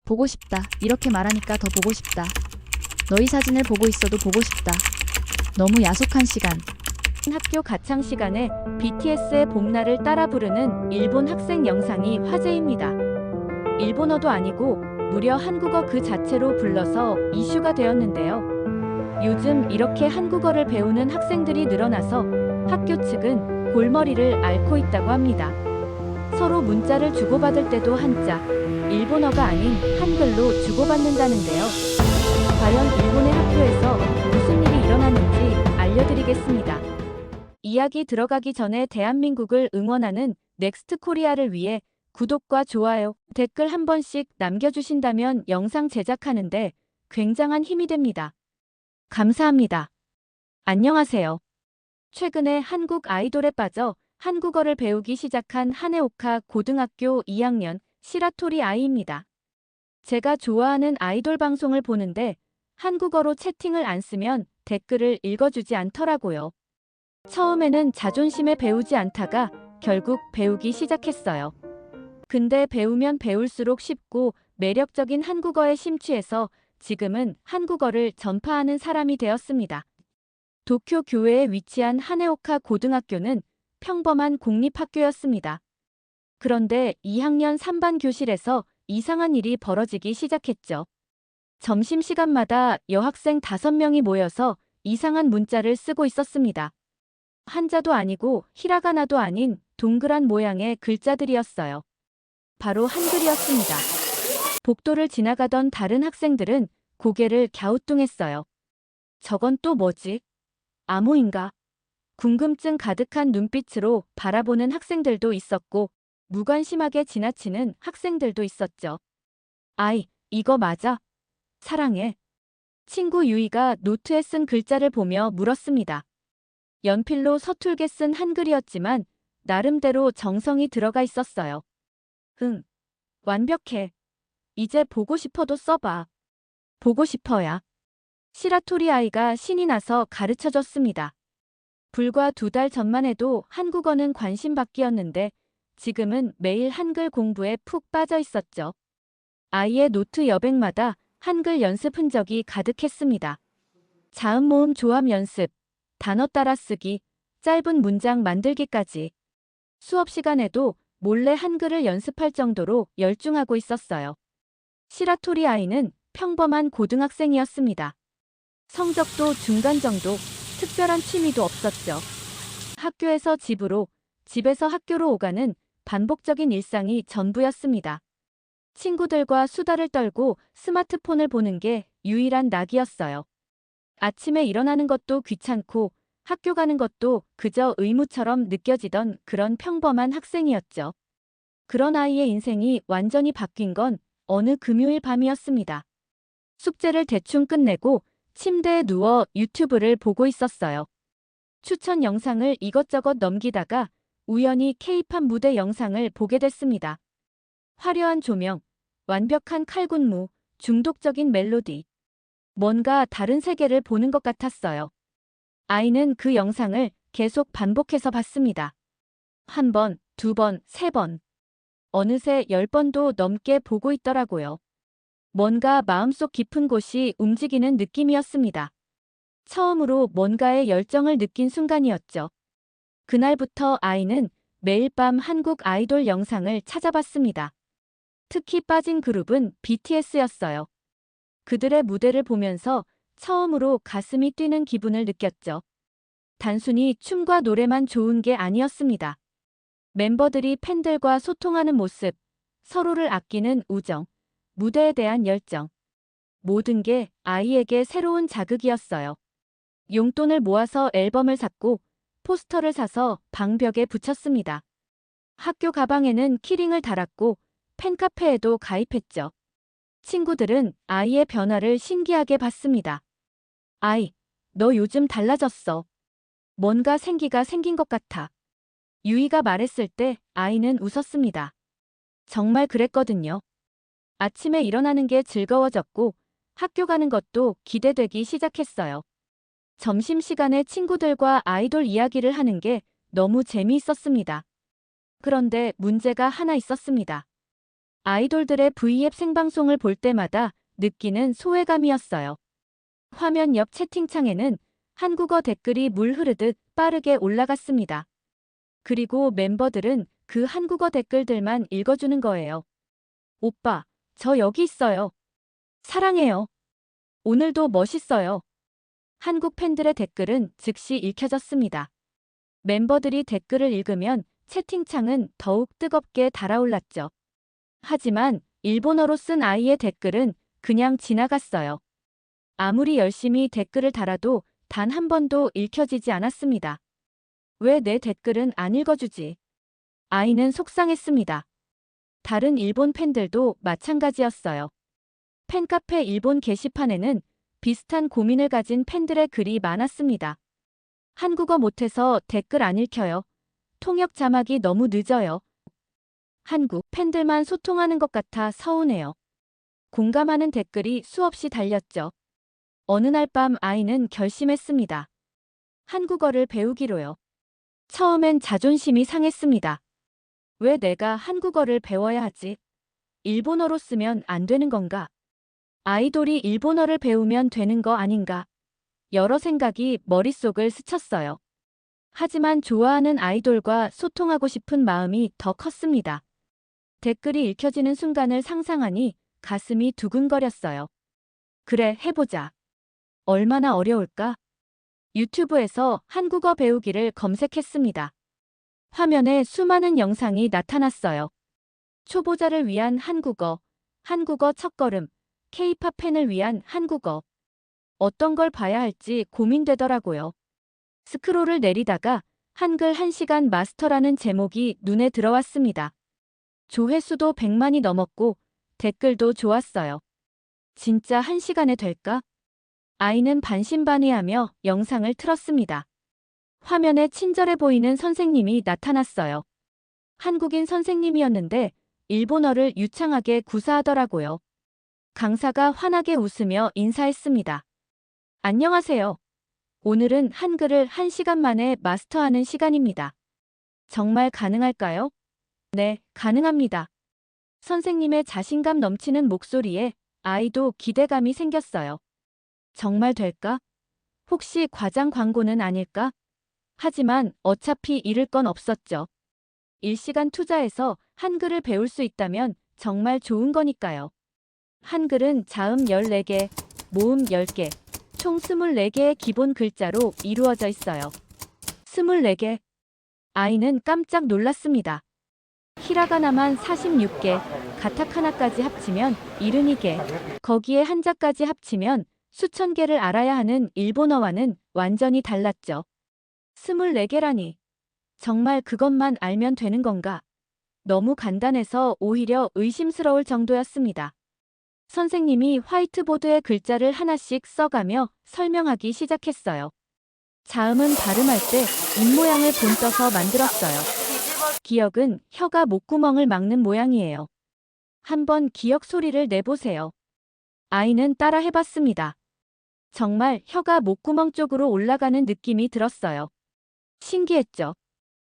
보고 싶다. 이렇게 말하니까 더 보고 싶다. 너희 사진을 보고 있어도 보고 싶다. 너무 야속한 시간. 학교 가창 시간에 BTS의 봄날을 따라 부르는 일본 학생 영상이 화제입니다. 일본어도 아니고 무려 한국어 그 자체로 불러서 이슈가 되었는데요. 요즘 이렇게 한국어를 배우는 학생들이 늘어나서 학교 측은 골머리를 앓고 있다고 합니다. 서로 문자를 주고받을 때도 한자, 일본어가 아닌 한글로 주고받는다는데요. 과연 일본의 학교에서 무슨 일이 일어나는지 알려드리겠습니다. 이야기 들어가기 전에 대한민국을 응원하는 넥스트 코리아를 위해 구독과 좋아요, 댓글 한 번씩 남겨주신다면 영상 제작하는데 굉장한 힘이 됩니다. 감사합니다. 안녕하세요. 최근에 한국 아이돌에 빠져 한국어를 배우기 시작한 하네오카 고등학교 2학년 시라토리 아이입니다. 제가 좋아하는 아이돌 방송을 보는데 한국어로 채팅을 안 쓰면 댓글을 읽어주지 않더라고요. 처음에는 자존심에 배우지 않다가 결국 배우기 시작했어요. 근데 배우면 배울수록 쉽고 매력적인 한국어에 심취해서 지금은 한국어를 전파하는 사람이 되었습니다. 도쿄 교외에 위치한 하네오카 고등학교는 평범한 공립학교였습니다. 그런데 2학년 3반 교실에서 이상한 일이 벌어지기 시작했죠. 점심시간마다 여학생 5명이 모여서 이상한 문자를 쓰고 있었습니다. 한자도 아니고 히라가나도 아닌 동그란 모양의 글자들이었어요. 바로 한글이었습니다. 복도를 지나가던 다른 학생들은 고개를 갸우뚱했어요. 저건 또 뭐지? 암호인가? 궁금증 가득한 눈빛으로 바라보는 학생들도 있었고 무관심하게 지나치는 학생들도 있었죠. 아이, 이거 맞아? 사랑해. 친구 유이가 노트에 쓴 글자를 보며 물었습니다. 연필로 서툴게 쓴 한글이었지만 나름대로 정성이 들어가 있었어요. 응, 완벽해. 이제 보고 싶어도 써봐. 보고 싶어야. 시라토리 아이가 신이 나서 가르쳐줬습니다. 불과 2달 전만 해도 한국어는 관심받기였는데 지금은 매일 한글 공부에 푹 빠져 있었죠. 아이의 노트 여백마다 한글 연습 흔적이 가득했습니다. 자음 모음 조합 연습, 단어 따라 쓰기, 짧은 문장 만들기까지. 수업 시간에도 몰래 한글을 연습할 정도로 열중하고 있었어요. 시라토리 아이는 평범한 고등학생이었습니다. 성적도 중간 정도, 특별한 취미도 없었죠. 학교에서 집으로, 집에서 학교로 오가는 반복적인 일상이 전부였습니다. 친구들과 수다를 떨고 스마트폰을 보는 게 유일한 낙이었어요. 아침에 일어나는 것도 귀찮고 학교 가는 것도 그저 의무처럼 느껴지던 그런 평범한 학생이었죠. 그런 아이의 인생이 완전히 바뀐 건 어느 금요일 밤이었습니다. 숙제를 대충 끝내고 침대에 누워 유튜브를 보고 있었어요. 추천 영상을 이것저것 넘기다가 우연히 K-팝 무대 영상을 보게 됐습니다. 화려한 조명, 완벽한 칼군무, 중독적인 멜로디. 뭔가 다른 세계를 보는 것 같았어요. 아이는 그 영상을 계속 반복해서 봤습니다. 1번, 2번, 3번. 어느새 10번도 넘게 보고 있더라고요. 뭔가 마음속 깊은 곳이 움직이는 느낌이었습니다. 처음으로 뭔가에 열정을 느낀 순간이었죠. 그날부터 아이는 매일 밤 한국 아이돌 영상을 찾아봤습니다. 특히 빠진 그룹은 BTS였어요. 그들의 무대를 보면서 처음으로 가슴이 뛰는 기분을 느꼈죠. 단순히 춤과 노래만 좋은 게 아니었습니다. 멤버들이 팬들과 소통하는 모습, 서로를 아끼는 우정, 무대에 대한 열정. 모든 게 아이에게 새로운 자극이었어요. 용돈을 모아서 앨범을 샀고 포스터를 사서 방벽에 붙였습니다. 학교 가방에는 키링을 달았고 팬카페에도 가입했죠. 친구들은 아이의 변화를 신기하게 봤습니다. 아이, 너 요즘 달라졌어. 뭔가 생기가 생긴 것 같아. 유이가 말했을 때 아이는 웃었습니다. 정말 그랬거든요. 아침에 일어나는 게 즐거워졌고 학교 가는 것도 기대되기 시작했어요. 점심시간에 친구들과 아이돌 이야기를 하는 게 너무 재미있었습니다. 그런데 문제가 하나 있었습니다. 아이돌들의 V앱 생방송을 볼 때마다 느끼는 소외감이었어요. 화면 옆 채팅창에는 한국어 댓글이 물 흐르듯 빠르게 올라갔습니다. 그리고 멤버들은 그 한국어 댓글들만 읽어주는 거예요. 오빠, 저 여기 있어요. 사랑해요. 오늘도 멋있어요. 한국 팬들의 댓글은 즉시 읽혀졌습니다. 멤버들이 댓글을 읽으면 채팅창은 더욱 뜨겁게 달아올랐죠. 하지만 일본어로 쓴 아이의 댓글은 그냥 지나갔어요. 아무리 열심히 댓글을 달아도 단 한 번도 읽혀지지 않았습니다. 왜 내 댓글은 안 읽어주지? 아이는 속상했습니다. 다른 일본 팬들도 마찬가지였어요. 팬카페 일본 게시판에는 비슷한 고민을 가진 팬들의 글이 많았습니다. 한국어 못해서 댓글 안 읽혀요. 통역 자막이 너무 늦어요. 한국 팬들만 소통하는 것 같아 서운해요. 공감하는 댓글이 수없이 달렸죠. 어느 날 밤 아이는 결심했습니다. 한국어를 배우기로요. 처음엔 자존심이 상했습니다. 왜 내가 한국어를 배워야 하지? 일본어로 쓰면 안 되는 건가? 아이돌이 일본어를 배우면 되는 거 아닌가? 여러 생각이 머릿속을 스쳤어요. 하지만 좋아하는 아이돌과 소통하고 싶은 마음이 더 컸습니다. 댓글이 읽혀지는 순간을 상상하니 가슴이 두근거렸어요. 그래, 해보자. 얼마나 어려울까? 유튜브에서 한국어 배우기를 검색했습니다. 화면에 수많은 영상이 나타났어요. 초보자를 위한 한국어, 한국어 첫걸음, K-팝 팬을 위한 한국어. 어떤 걸 봐야 할지 고민되더라고요. 스크롤을 내리다가 한글 1시간 마스터라는 제목이 눈에 들어왔습니다. 조회수도 100만이 넘었고 댓글도 좋았어요. 진짜 1시간에 될까? 아이는 반신반의하며 영상을 틀었습니다. 화면에 친절해 보이는 선생님이 나타났어요. 한국인 선생님이었는데 일본어를 유창하게 구사하더라고요. 강사가 환하게 웃으며 인사했습니다. 안녕하세요. 오늘은 한글을 1시간 만에 마스터하는 시간입니다. 정말 가능할까요? 네, 가능합니다. 선생님의 자신감 넘치는 목소리에 아이도 기대감이 생겼어요. 정말 될까? 혹시 과장 광고는 아닐까? 하지만 어차피 잃을 건 없었죠. 일시간 투자해서 한글을 배울 수 있다면 정말 좋은 거니까요. 한글은 자음 14개, 모음 10개, 총 24개의 기본 글자로 이루어져 있어요. 24개. 아이는 깜짝 놀랐습니다. 히라가나만 46개, 가타카나까지 합치면 72개, 거기에 한자까지 합치면 수천 개를 알아야 하는 일본어와는 완전히 달랐죠. 24개라니. 정말 그것만 알면 되는 건가? 너무 간단해서 오히려 의심스러울 정도였습니다. 선생님이 화이트보드에 글자를 하나씩 써가며 설명하기 시작했어요. 자음은 발음할 때 입모양을 본떠서 만들었어요. 기억은 혀가 목구멍을 막는 모양이에요. 한번 기억 소리를 내보세요. 아이는 따라 해봤습니다. 정말 혀가 목구멍 쪽으로 올라가는 느낌이 들었어요. 신기했죠?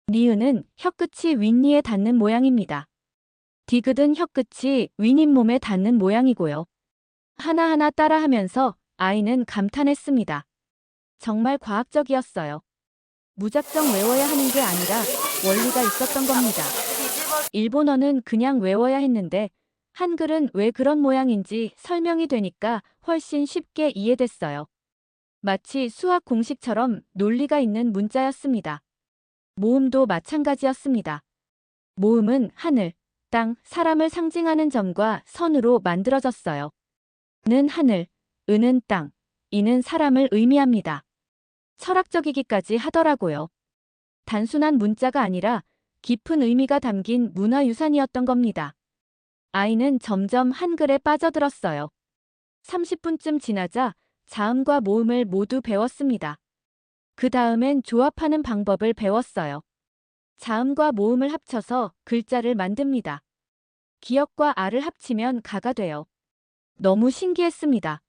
니은은 혀끝이 윗니에 닿는 모양입니다. 디귿은 혀끝이 윗잇몸에 닿는 모양이고요. 하나하나 따라하면서 아이는 감탄했습니다. 정말 과학적이었어요. 무작정 외워야 하는 게 아니라 원리가 있었던 겁니다. 일본어는 그냥 외워야 했는데 한글은 왜 그런 모양인지 설명이 되니까 훨씬 쉽게 이해됐어요. 마치 수학 공식처럼 논리가 있는 문자였습니다. 모음도 마찬가지였습니다. 모음은 하늘, 땅, 사람을 상징하는 점과 선으로 만들어졌어요. 는 하늘, 은은 땅, 이는 사람을 의미합니다. 철학적이기까지 하더라고요. 단순한 문자가 아니라 깊은 의미가 담긴 문화유산이었던 겁니다. 아이는 점점 한글에 빠져들었어요. 30분쯤 지나자 자음과 모음을 모두 배웠습니다. 그 다음엔 조합하는 방법을 배웠어요. 자음과 모음을 합쳐서 글자를 만듭니다. 기역과 아를 합치면 가가 돼요. 너무 신기했습니다.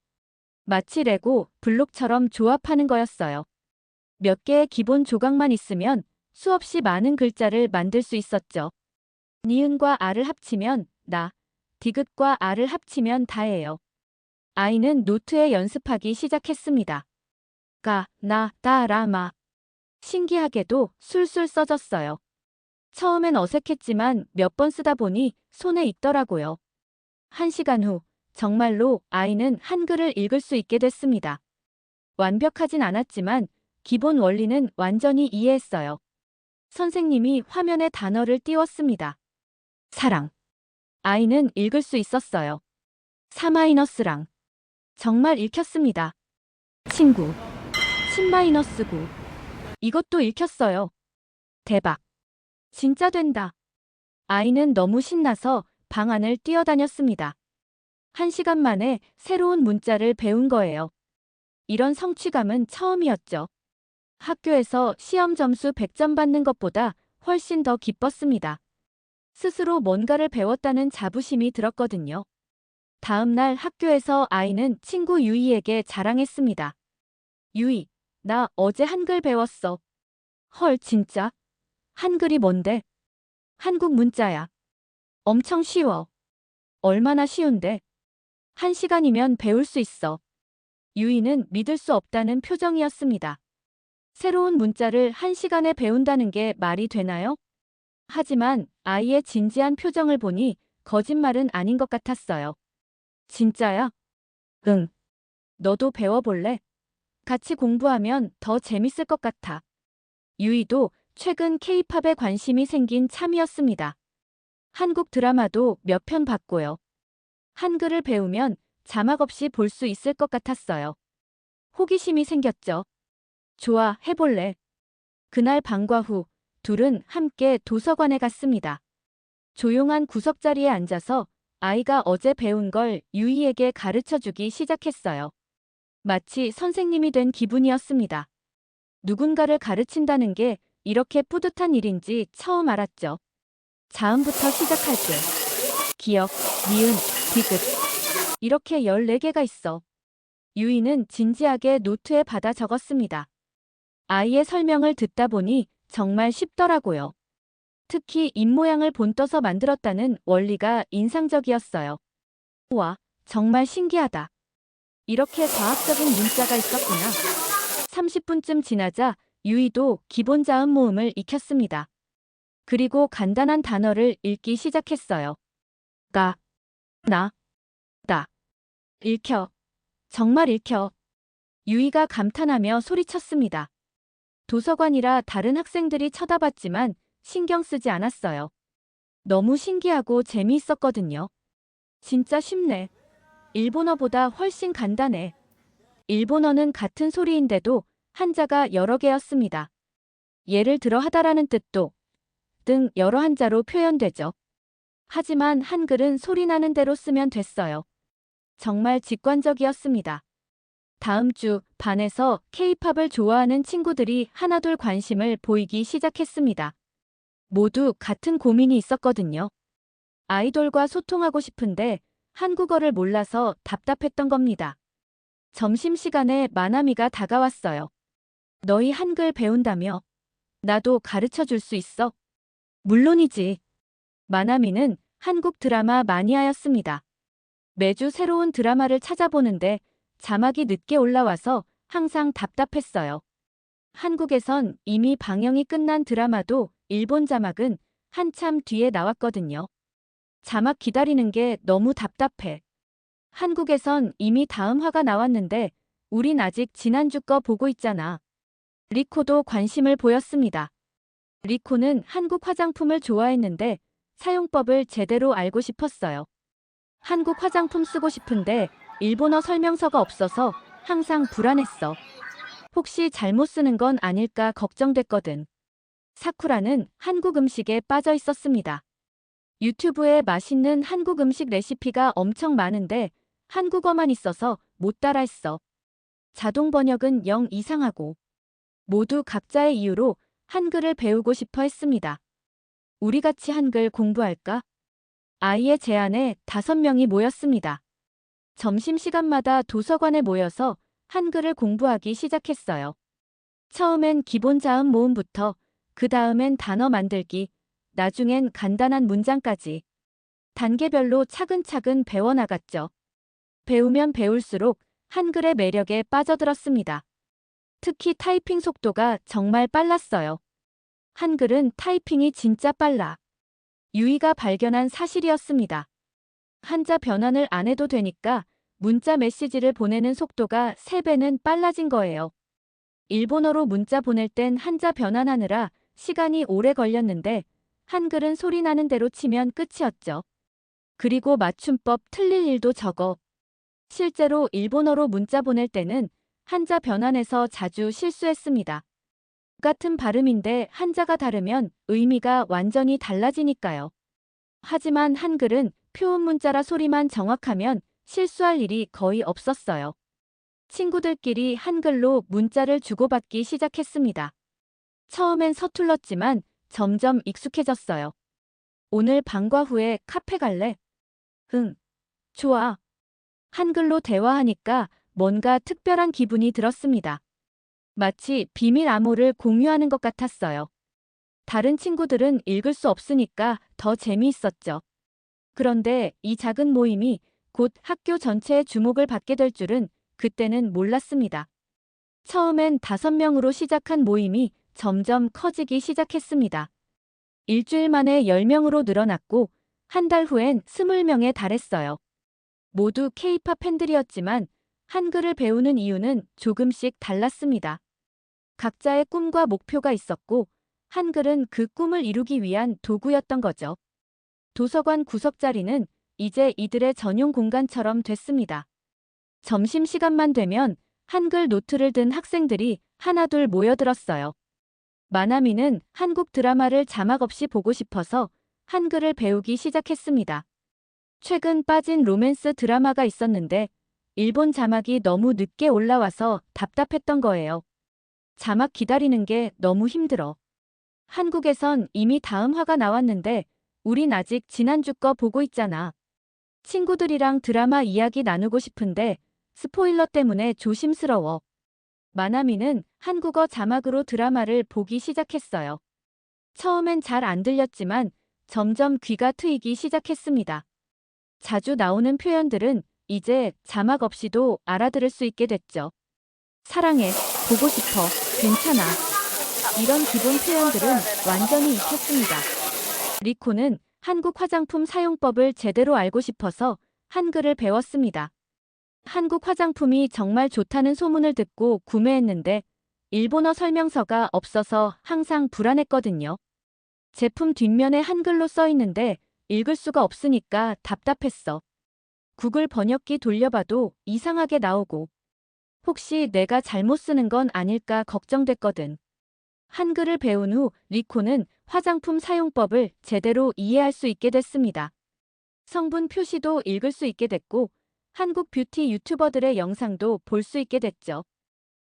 마치 레고, 블록처럼 조합하는 거였어요. 몇 개의 기본 조각만 있으면 수없이 많은 글자를 만들 수 있었죠. 니은과 아를 합치면 나, 디귿과 아를 합치면 다예요. 아이는 노트에 연습하기 시작했습니다. 가, 나, 다, 라, 마. 신기하게도 술술 써졌어요. 처음엔 어색했지만 몇 번 쓰다 보니 손에 익더라고요. 1시간 후, 정말로 아이는 한글을 읽을 수 있게 됐습니다. 완벽하진 않았지만 기본 원리는 완전히 이해했어요. 선생님이 화면에 단어를 띄웠습니다. 사랑. 아이는 읽을 수 있었어요. 사-랑. 정말 읽혔습니다. 친구. 10-9. 이것도 읽혔어요. 대박. 진짜 된다. 아이는 너무 신나서 방 안을 뛰어다녔습니다. 1시간 만에 새로운 문자를 배운 거예요. 이런 성취감은 처음이었죠. 학교에서 시험 점수 100점 받는 것보다 훨씬 더 기뻤습니다. 스스로 뭔가를 배웠다는 자부심이 들었거든요. 다음 날 학교에서 아이는 친구 유이에게 자랑했습니다. 유이, 나 어제 한글 배웠어. 헐, 진짜? 한글이 뭔데? 한국 문자야. 엄청 쉬워. 얼마나 쉬운데? 1시간이면 배울 수 있어. 유이는 믿을 수 없다는 표정이었습니다. 새로운 문자를 1시간에 배운다는 게 말이 되나요? 하지만 아이의 진지한 표정을 보니 거짓말은 아닌 것 같았어요. 진짜야? 응. 너도 배워볼래? 같이 공부하면 더 재밌을 것 같아. 유이도 최근 K-팝에 관심이 생긴 참이었습니다. 한국 드라마도 몇 편 봤고요. 한글을 배우면 자막 없이 볼 수 있을 것 같았어요. 호기심이 생겼죠. 좋아, 해볼래. 그날 방과 후 둘은 함께 도서관에 갔습니다. 조용한 구석자리에 앉아서 아이가 어제 배운 걸 유이에게 가르쳐주기 시작했어요. 마치 선생님이 된 기분이었습니다. 누군가를 가르친다는 게 이렇게 뿌듯한 일인지 처음 알았죠. 자음부터 시작할게. 기역, 니은, 디귿. 이렇게 14개가 있어. 유이는 진지하게 노트에 받아 적었습니다. 아이의 설명을 듣다 보니 정말 쉽더라고요. 특히 입모양을 본떠서 만들었다는 원리가 인상적이었어요. 우와, 정말 신기하다. 이렇게 과학적인 문자가 있었구나. 30분쯤 지나자 유이도 기본 자음 모음을 익혔습니다. 그리고 간단한 단어를 읽기 시작했어요. 가, 나, 다. 읽혀. 정말 읽혀. 유이가 감탄하며 소리쳤습니다. 도서관이라 다른 학생들이 쳐다봤지만 신경 쓰지 않았어요. 너무 신기하고 재미있었거든요. 진짜 쉽네. 일본어보다 훨씬 간단해. 일본어는 같은 소리인데도 한자가 여러 개였습니다. 예를 들어 하다라는 뜻도 등 여러 한자로 표현되죠. 하지만 한글은 소리나는 대로 쓰면 됐어요. 정말 직관적이었습니다. 다음 주 반에서 K-팝을 좋아하는 친구들이 하나둘 관심을 보이기 시작했습니다. 모두 같은 고민이 있었거든요. 아이돌과 소통하고 싶은데 한국어를 몰라서 답답했던 겁니다. 점심시간에 마나미가 다가왔어요. 너희 한글 배운다며? 나도 가르쳐 줄 수 있어? 물론이지. 마나미는 한국 드라마 마니아였습니다. 매주 새로운 드라마를 찾아보는데 자막이 늦게 올라와서 항상 답답했어요. 한국에선 이미 방영이 끝난 드라마도 일본 자막은 한참 뒤에 나왔거든요. 자막 기다리는 게 너무 답답해. 한국에선 이미 다음 화가 나왔는데 우린 아직 지난주 거 보고 있잖아. 리코도 관심을 보였습니다. 리코는 한국 화장품을 좋아했는데 사용법을 제대로 알고 싶었어요. 한국 화장품 쓰고 싶은데 일본어 설명서가 없어서 항상 불안했어. 혹시 잘못 쓰는 건 아닐까 걱정됐거든. 사쿠라는 한국 음식에 빠져 있었습니다. 유튜브에 맛있는 한국 음식 레시피가 엄청 많은데 한국어만 있어서 못 따라했어. 자동 번역은 영 이상하고. 모두 각자의 이유로 한글을 배우고 싶어 했습니다. 우리 같이 한글 공부할까? 아이의 제안에 5명이 모였습니다. 점심시간마다 도서관에 모여서 한글을 공부하기 시작했어요. 처음엔 기본 자음 모음부터, 그 다음엔 단어 만들기, 나중엔 간단한 문장까지. 단계별로 차근차근 배워나갔죠. 배우면 배울수록 한글의 매력에 빠져들었습니다. 특히 타이핑 속도가 정말 빨랐어요. 한글은 타이핑이 진짜 빨라. 유이가 발견한 사실이었습니다. 한자 변환을 안 해도 되니까 문자 메시지를 보내는 속도가 3배는 빨라진 거예요. 일본어로 문자 보낼 땐 한자 변환하느라 시간이 오래 걸렸는데 한글은 소리 나는 대로 치면 끝이었죠. 그리고 맞춤법 틀릴 일도 적어. 실제로 일본어로 문자 보낼 때는 한자 변환해서 자주 실수했습니다. 같은 발음인데 한자가 다르면 의미가 완전히 달라지니까요. 하지만 한글은 표음 문자라 소리만 정확하면 실수할 일이 거의 없었어요. 친구들끼리 한글로 문자를 주고받기 시작했습니다. 처음엔 서툴렀지만 점점 익숙해졌어요. 오늘 방과 후에 카페 갈래? 응, 좋아. 한글로 대화하니까 뭔가 특별한 기분이 들었습니다. 마치 비밀 암호를 공유하는 것 같았어요. 다른 친구들은 읽을 수 없으니까 더 재미있었죠. 그런데 이 작은 모임이 곧 학교 전체의 주목을 받게 될 줄은 그때는 몰랐습니다. 처음엔 5명으로 시작한 모임이 점점 커지기 시작했습니다. 일주일 만에 10명으로 늘어났고 한 달 후엔 20명에 달했어요. 모두 K-팝 팬들이었지만 한글을 배우는 이유는 조금씩 달랐습니다. 각자의 꿈과 목표가 있었고 한글은 그 꿈을 이루기 위한 도구였던 거죠. 도서관 구석자리는 이제 이들의 전용 공간처럼 됐습니다. 점심시간만 되면 한글 노트를 든 학생들이 하나둘 모여들었어요. 마나미는 한국 드라마를 자막 없이 보고 싶어서 한글을 배우기 시작했습니다. 최근 빠진 로맨스 드라마가 있었는데 일본 자막이 너무 늦게 올라와서 답답했던 거예요. 자막 기다리는 게 너무 힘들어. 한국에선 이미 다음 화가 나왔는데 우린 아직 지난주 거 보고 있잖아. 친구들이랑 드라마 이야기 나누고 싶은데 스포일러 때문에 조심스러워. 마나미는 한국어 자막으로 드라마를 보기 시작했어요. 처음엔 잘 안 들렸지만 점점 귀가 트이기 시작했습니다. 자주 나오는 표현들은 이제 자막 없이도 알아들을 수 있게 됐죠. 사랑해, 보고 싶어, 괜찮아. 이런 기본 표현들은 완전히 익혔습니다. 리코는 한국 화장품 사용법을 제대로 알고 싶어서 한글을 배웠습니다. 한국 화장품이 정말 좋다는 소문을 듣고 구매했는데 일본어 설명서가 없어서 항상 불안했거든요. 제품 뒷면에 한글로 써 있는데 읽을 수가 없으니까 답답했어. 구글 번역기 돌려봐도 이상하게 나오고 혹시 내가 잘못 쓰는 건 아닐까 걱정됐거든. 한글을 배운 후 리코는 화장품 사용법을 제대로 이해할 수 있게 됐습니다. 성분 표시도 읽을 수 있게 됐고 한국 뷰티 유튜버들의 영상도 볼 수 있게 됐죠.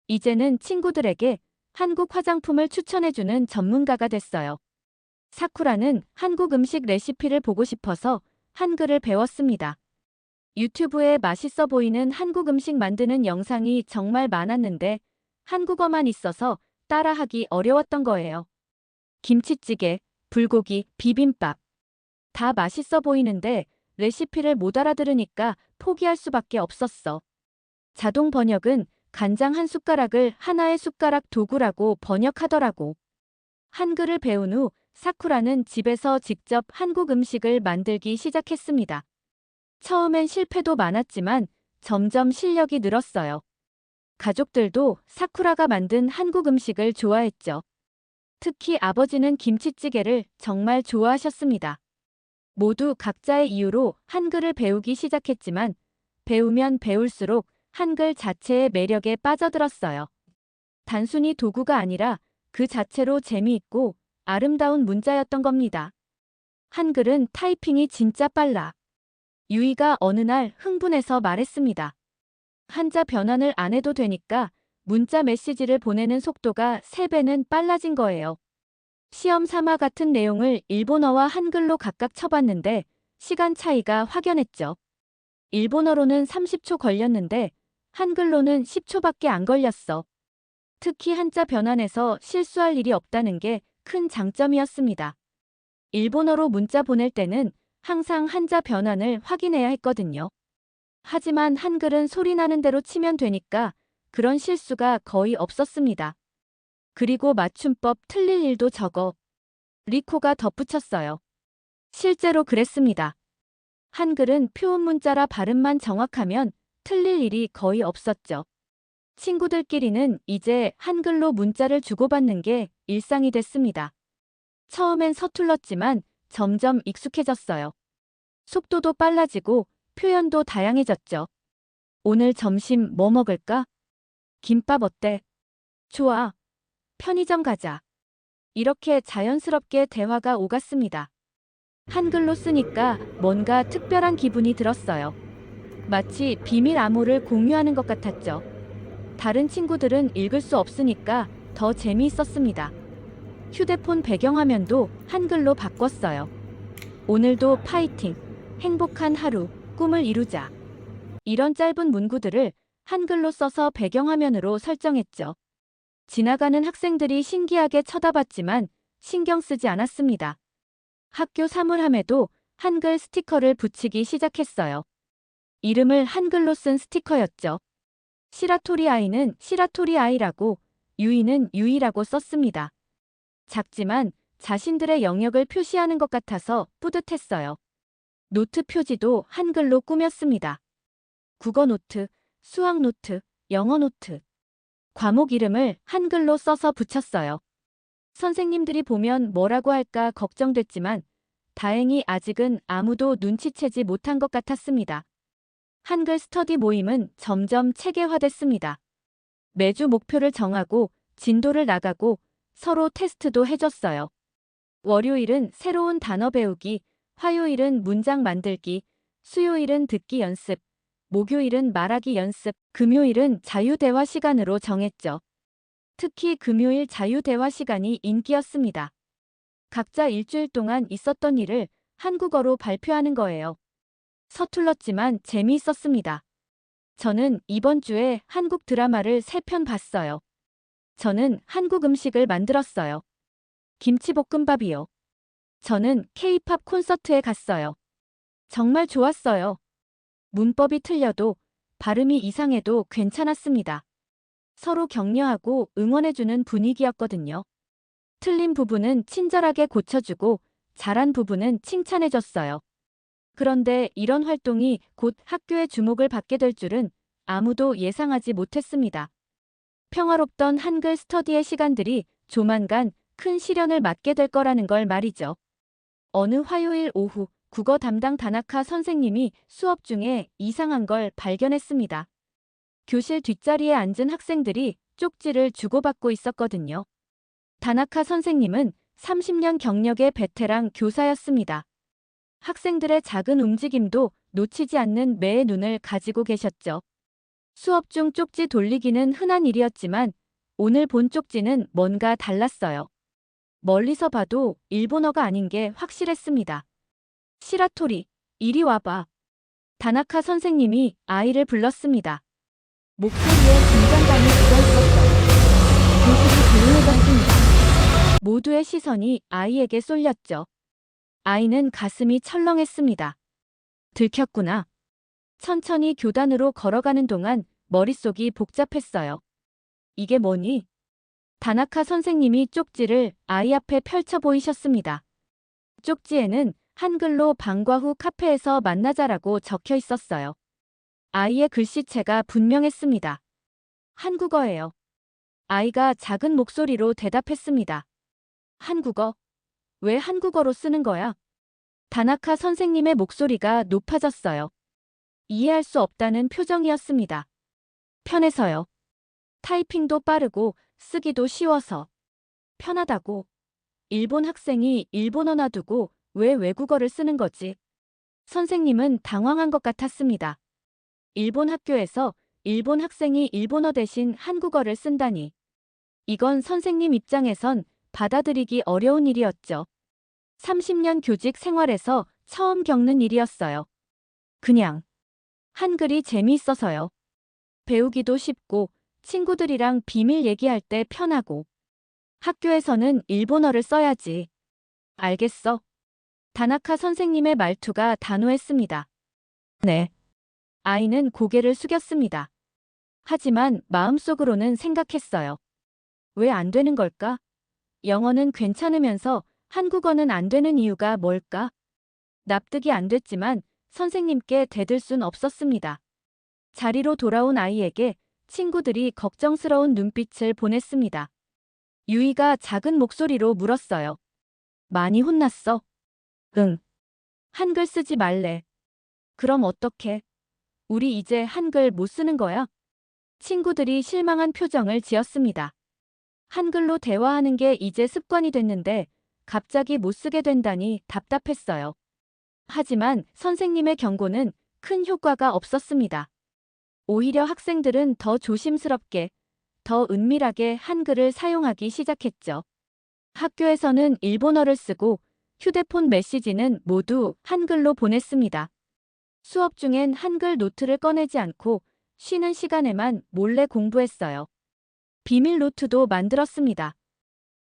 이제는 친구들에게 한국 화장품을 추천해주는 전문가가 됐어요. 사쿠라는 한국 음식 레시피를 보고 싶어서 한글을 배웠습니다. 유튜브에 맛있어 보이는 한국 음식 만드는 영상이 정말 많았는데 한국어만 있어서 따라하기 어려웠던 거예요. 김치찌개, 불고기, 비빔밥. 다 맛있어 보이는데 레시피를 못 알아들으니까 포기할 수밖에 없었어. 자동 번역은 간장 한 숟가락을 하나의 숟가락 도구라고 번역하더라고. 한글을 배운 후 사쿠라는 집에서 직접 한국 음식을 만들기 시작했습니다. 처음엔 실패도 많았지만 점점 실력이 늘었어요. 가족들도 사쿠라가 만든 한국 음식을 좋아했죠. 특히 아버지는 김치찌개를 정말 좋아하셨습니다. 모두 각자의 이유로 한글을 배우기 시작했지만 배우면 배울수록 한글 자체의 매력에 빠져들었어요. 단순히 도구가 아니라 그 자체로 재미있고 아름다운 문자였던 겁니다. 한글은 타이핑이 진짜 빨라. 유이가 어느 날 흥분해서 말했습니다. 한자 변환을 안 해도 되니까 문자 메시지를 보내는 속도가 3배는 빨라진 거예요. 시험 삼아 같은 내용을 일본어와 한글로 각각 쳐봤는데 시간 차이가 확연했죠. 일본어로는 30초 걸렸는데 한글로는 10초밖에 안 걸렸어. 특히 한자 변환에서 실수할 일이 없다는 게 큰 장점이었습니다. 일본어로 문자 보낼 때는 항상 한자 변환을 확인해야 했거든요. 하지만 한글은 소리 나는 대로 치면 되니까 그런 실수가 거의 없었습니다. 그리고 맞춤법 틀릴 일도 적어 리코가 덧붙였어요. 실제로 그랬습니다. 한글은 표음 문자라 발음만 정확하면 틀릴 일이 거의 없었죠. 친구들끼리는 이제 한글로 문자를 주고받는 게 일상이 됐습니다. 처음엔 서툴렀지만 점점 익숙해졌어요. 속도도 빨라지고 표현도 다양해졌죠. 오늘 점심 뭐 먹을까? 김밥 어때? 좋아. 편의점 가자. 이렇게 자연스럽게 대화가 오갔습니다. 한글로 쓰니까 뭔가 특별한 기분이 들었어요. 마치 비밀 암호를 공유하는 것 같았죠. 다른 친구들은 읽을 수 없으니까 더 재미있었습니다. 휴대폰 배경화면도 한글로 바꿨어요. 오늘도 파이팅, 행복한 하루, 꿈을 이루자. 이런 짧은 문구들을 한글로 써서 배경화면으로 설정했죠. 지나가는 학생들이 신기하게 쳐다봤지만 신경 쓰지 않았습니다. 학교 사물함에도 한글 스티커를 붙이기 시작했어요. 이름을 한글로 쓴 스티커였죠. 시라토리 아이는 시라토리 아이라고, 유이는 유이라고 썼습니다. 작지만 자신들의 영역을 표시하는 것 같아서 뿌듯했어요. 노트 표지도 한글로 꾸몄습니다. 국어 노트, 수학 노트, 영어 노트. 과목 이름을 한글로 써서 붙였어요. 선생님들이 보면 뭐라고 할까 걱정됐지만 다행히 아직은 아무도 눈치채지 못한 것 같았습니다. 한글 스터디 모임은 점점 체계화됐습니다. 매주 목표를 정하고 진도를 나가고 서로 테스트도 해줬어요. 월요일은 새로운 단어 배우기, 화요일은 문장 만들기, 수요일은 듣기 연습, 목요일은 말하기 연습, 금요일은 자유대화 시간으로 정했죠. 특히 금요일 자유대화 시간이 인기였습니다. 각자 일주일 동안 있었던 일을 한국어로 발표하는 거예요. 서툴렀지만 재미있었습니다. 저는 이번 주에 한국 드라마를 3편 봤어요. 저는 한국 음식을 만들었어요. 김치볶음밥이요. 저는 K-팝 콘서트에 갔어요. 정말 좋았어요. 문법이 틀려도 발음이 이상해도 괜찮았습니다. 서로 격려하고 응원해주는 분위기였거든요. 틀린 부분은 친절하게 고쳐주고 잘한 부분은 칭찬해줬어요. 그런데 이런 활동이 곧 학교의 주목을 받게 될 줄은 아무도 예상하지 못했습니다. 평화롭던 한글 스터디의 시간들이 조만간 큰 시련을 맞게 될 거라는 걸 말이죠. 어느 화요일 오후 국어 담당 다나카 선생님이 수업 중에 이상한 걸 발견했습니다. 교실 뒷자리에 앉은 학생들이 쪽지를 주고받고 있었거든요. 다나카 선생님은 30년 경력의 베테랑 교사였습니다. 학생들의 작은 움직임도 놓치지 않는 매의 눈을 가지고 계셨죠. 수업 중 쪽지 돌리기는 흔한 일이었지만 오늘 본 쪽지는 뭔가 달랐어요. 멀리서 봐도 일본어가 아닌 게 확실했습니다. 시라토리, 이리 와봐. 다나카 선생님이 아이를 불렀습니다. 목소리에 긴장감이 묻어있었어요. 교실이 조용해졌습니다. 모두의 시선이 아이에게 쏠렸죠. 아이는 가슴이 철렁했습니다. 들켰구나. 천천히 교단으로 걸어가는 동안 머릿속이 복잡했어요. 이게 뭐니? 다나카 선생님이 쪽지를 아이 앞에 펼쳐 보이셨습니다. 쪽지에는 한글로 방과 후 카페에서 만나자라고 적혀 있었어요. 아이의 글씨체가 분명했습니다. 한국어예요. 아이가 작은 목소리로 대답했습니다. 한국어? 왜 한국어로 쓰는 거야? 다나카 선생님의 목소리가 높아졌어요. 이해할 수 없다는 표정이었습니다. 편해서요. 타이핑도 빠르고 쓰기도 쉬워서. 편하다고. 일본 학생이 일본어 놔두고 왜 외국어를 쓰는 거지? 선생님은 당황한 것 같았습니다. 일본 학교에서 일본 학생이 일본어 대신 한국어를 쓴다니. 이건 선생님 입장에선 받아들이기 어려운 일이었죠. 30년 교직 생활에서 처음 겪는 일이었어요. 그냥 한글이 재미있어서요. 배우기도 쉽고 친구들이랑 비밀 얘기할 때 편하고 학교에서는 일본어를 써야지. 알겠어. 다나카 선생님의 말투가 단호했습니다. 네. 아이는 고개를 숙였습니다. 하지만 마음속으로는 생각했어요. 왜 안 되는 걸까? 영어는 괜찮으면서 한국어는 안 되는 이유가 뭘까? 납득이 안 됐지만 선생님께 대들 순 없었습니다. 자리로 돌아온 아이에게 친구들이 걱정스러운 눈빛을 보냈습니다. 유이가 작은 목소리로 물었어요. 많이 혼났어? 응. 한글 쓰지 말래. 그럼 어떡해? 우리 이제 한글 못 쓰는 거야? 친구들이 실망한 표정을 지었습니다. 한글로 대화하는 게 이제 습관이 됐는데 갑자기 못 쓰게 된다니 답답했어요. 하지만 선생님의 경고는 큰 효과가 없었습니다. 오히려 학생들은 더 조심스럽게, 더 은밀하게 한글을 사용하기 시작했죠. 학교에서는 일본어를 쓰고 휴대폰 메시지는 모두 한글로 보냈습니다. 수업 중엔 한글 노트를 꺼내지 않고 쉬는 시간에만 몰래 공부했어요. 비밀 노트도 만들었습니다.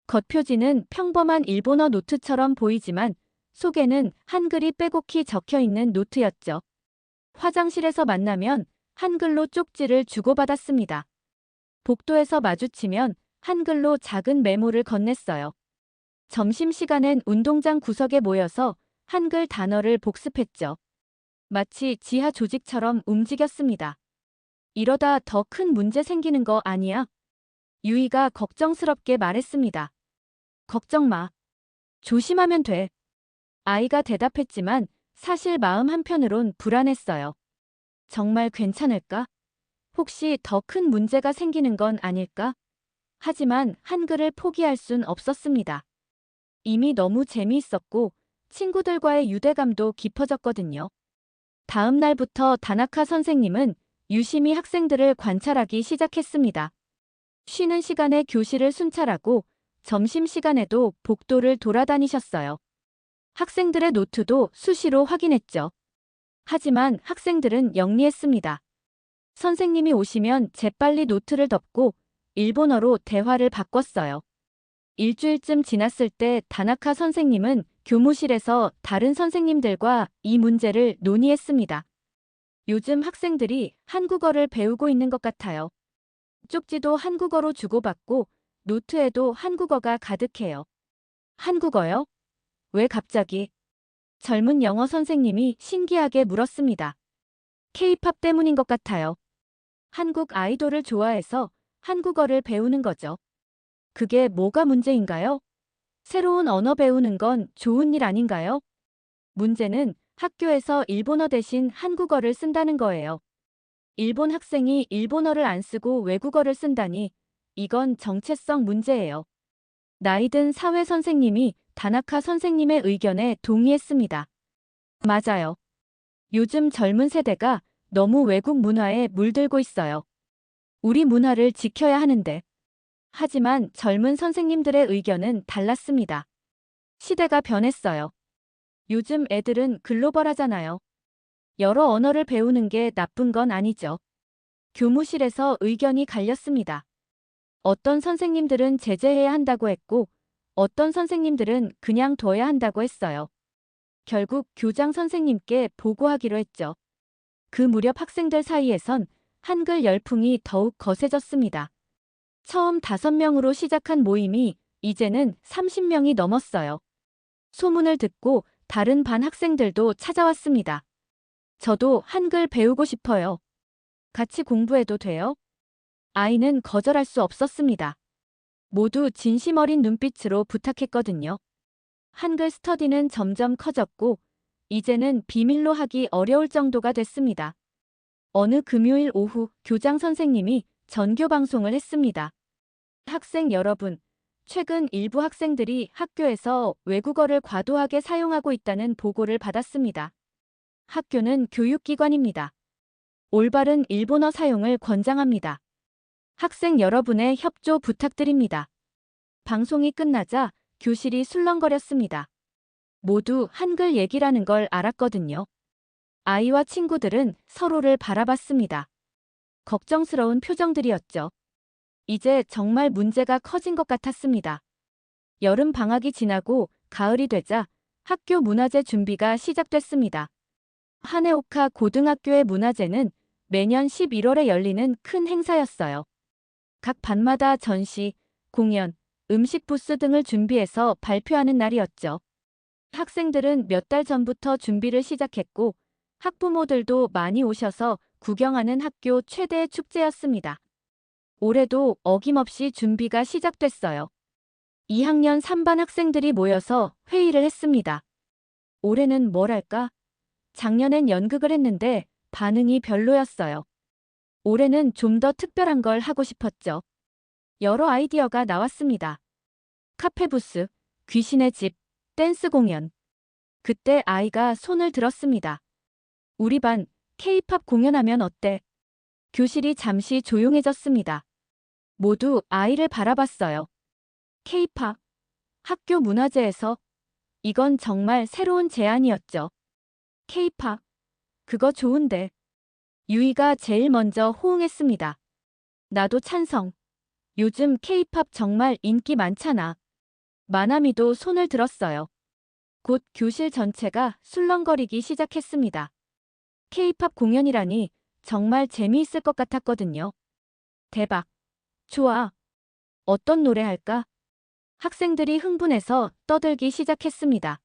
겉표지는 평범한 일본어 노트처럼 보이지만 속에는 한글이 빼곡히 적혀 있는 노트였죠. 화장실에서 만나면 한글로 쪽지를 주고받았습니다. 복도에서 마주치면 한글로 작은 메모를 건넸어요. 점심시간엔 운동장 구석에 모여서 한글 단어를 복습했죠. 마치 지하 조직처럼 움직였습니다. 이러다 더 큰 문제 생기는 거 아니야? 유이가 걱정스럽게 말했습니다. 걱정 마. 조심하면 돼. 아이가 대답했지만 사실 마음 한편으론 불안했어요. 정말 괜찮을까? 혹시 더 큰 문제가 생기는 건 아닐까? 하지만 한글을 포기할 순 없었습니다. 이미 너무 재미있었고 친구들과의 유대감도 깊어졌거든요. 다음 날부터 다나카 선생님은 유심히 학생들을 관찰하기 시작했습니다. 쉬는 시간에 교실을 순찰하고 점심시간에도 복도를 돌아다니셨어요. 학생들의 노트도 수시로 확인했죠. 하지만 학생들은 영리했습니다. 선생님이 오시면 재빨리 노트를 덮고 일본어로 대화를 바꿨어요. 일주일쯤 지났을 때 다나카 선생님은 교무실에서 다른 선생님들과 이 문제를 논의했습니다. 요즘 학생들이 한국어를 배우고 있는 것 같아요. 쪽지도 한국어로 주고받고 노트에도 한국어가 가득해요. 한국어요? 왜 갑자기? 젊은 영어 선생님이 신기하게 물었습니다. K-팝 때문인 것 같아요. 한국 아이돌을 좋아해서 한국어를 배우는 거죠. 그게 뭐가 문제인가요? 새로운 언어 배우는 건 좋은 일 아닌가요? 문제는 학교에서 일본어 대신 한국어를 쓴다는 거예요. 일본 학생이 일본어를 안 쓰고 외국어를 쓴다니 이건 정체성 문제예요. 나이든 사회 선생님이 다나카 선생님의 의견에 동의했습니다. 맞아요. 요즘 젊은 세대가 너무 외국 문화에 물들고 있어요. 우리 문화를 지켜야 하는데. 하지만 젊은 선생님들의 의견은 달랐습니다. 시대가 변했어요. 요즘 애들은 글로벌하잖아요. 여러 언어를 배우는 게 나쁜 건 아니죠. 교무실에서 의견이 갈렸습니다. 어떤 선생님들은 제재해야 한다고 했고, 어떤 선생님들은 그냥 둬야 한다고 했어요. 결국 교장 선생님께 보고하기로 했죠. 그 무렵 학생들 사이에선 한글 열풍이 더욱 거세졌습니다. 처음 5명으로 시작한 모임이 이제는 30명이 넘었어요. 소문을 듣고 다른 반 학생들도 찾아왔습니다. 저도 한글 배우고 싶어요. 같이 공부해도 돼요? 아이는 거절할 수 없었습니다. 모두 진심 어린 눈빛으로 부탁했거든요. 한글 스터디는 점점 커졌고 이제는 비밀로 하기 어려울 정도가 됐습니다. 어느 금요일 오후 교장 선생님이 전교 방송을 했습니다. 학생 여러분, 최근 일부 학생들이 학교에서 외국어를 과도하게 사용하고 있다는 보고를 받았습니다. 학교는 교육기관입니다. 올바른 일본어 사용을 권장합니다. 학생 여러분의 협조 부탁드립니다. 방송이 끝나자 교실이 술렁거렸습니다. 모두 한글 얘기라는 걸 알았거든요. 아이와 친구들은 서로를 바라봤습니다. 걱정스러운 표정들이었죠. 이제 정말 문제가 커진 것 같았습니다. 여름 방학이 지나고 가을이 되자 학교 문화제 준비가 시작됐습니다. 하네오카 고등학교의 문화제는 매년 11월에 열리는 큰 행사였어요. 각 반마다 전시, 공연, 음식 부스 등을 준비해서 발표하는 날이었죠. 학생들은 몇 달 전부터 준비를 시작했고 학부모들도 많이 오셔서 구경하는 학교 최대의 축제였습니다. 올해도 어김없이 준비가 시작됐어요. 2학년 3반 학생들이 모여서 회의를 했습니다. 올해는 뭘 할까? 작년엔 연극을 했는데 반응이 별로였어요. 올해는 좀 더 특별한 걸 하고 싶었죠. 여러 아이디어가 나왔습니다. 카페 부스, 귀신의 집, 댄스 공연. 그때 아이가 손을 들었습니다. 우리 반 K-팝 공연하면 어때? 교실이 잠시 조용해졌습니다. 모두 아이를 바라봤어요. K-팝, 학교 문화제에서 이건 정말 새로운 제안이었죠. K-팝, 그거 좋은데. 유이가 제일 먼저 호응했습니다. 나도 찬성. 요즘 K-팝 정말 인기 많잖아. 마나미도 손을 들었어요. 곧 교실 전체가 술렁거리기 시작했습니다. K-팝 공연이라니 정말 재미있을 것 같았거든요. 대박. 좋아. 어떤 노래 할까? 학생들이 흥분해서 떠들기 시작했습니다.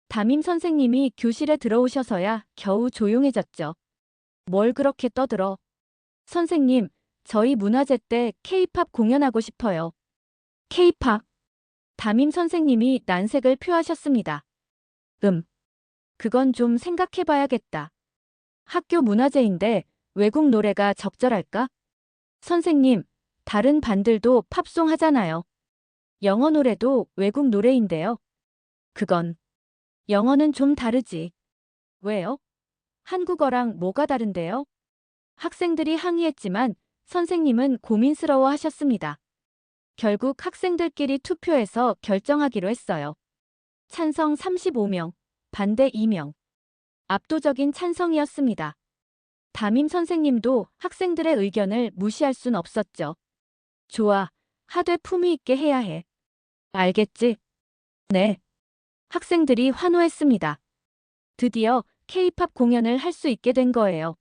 담임 선생님이 교실에 들어오셔서야 겨우 조용해졌죠. 뭘 그렇게 떠들어? 선생님, 저희 문화제 때 K-팝 공연하고 싶어요. K-팝. 담임 선생님이 난색을 표하셨습니다. 그건 좀 생각해봐야겠다. 학교 문화제인데 외국 노래가 적절할까? 선생님, 다른 반들도 팝송 하잖아요. 영어 노래도 외국 노래인데요. 그건 영어는 좀 다르지. 왜요? 한국어랑 뭐가 다른데요? 학생들이 항의했지만 선생님은 고민스러워 하셨습니다. 결국 학생들끼리 투표해서 결정하기로 했어요. 찬성 35명, 반대 2명. 압도적인 찬성이었습니다. 담임 선생님도 학생들의 의견을 무시할 순 없었죠. 좋아, 하되 품위 있게 해야 해. 알겠지? 네. 학생들이 환호했습니다. 드디어 K-팝 공연을 할 수 있게 된 거예요.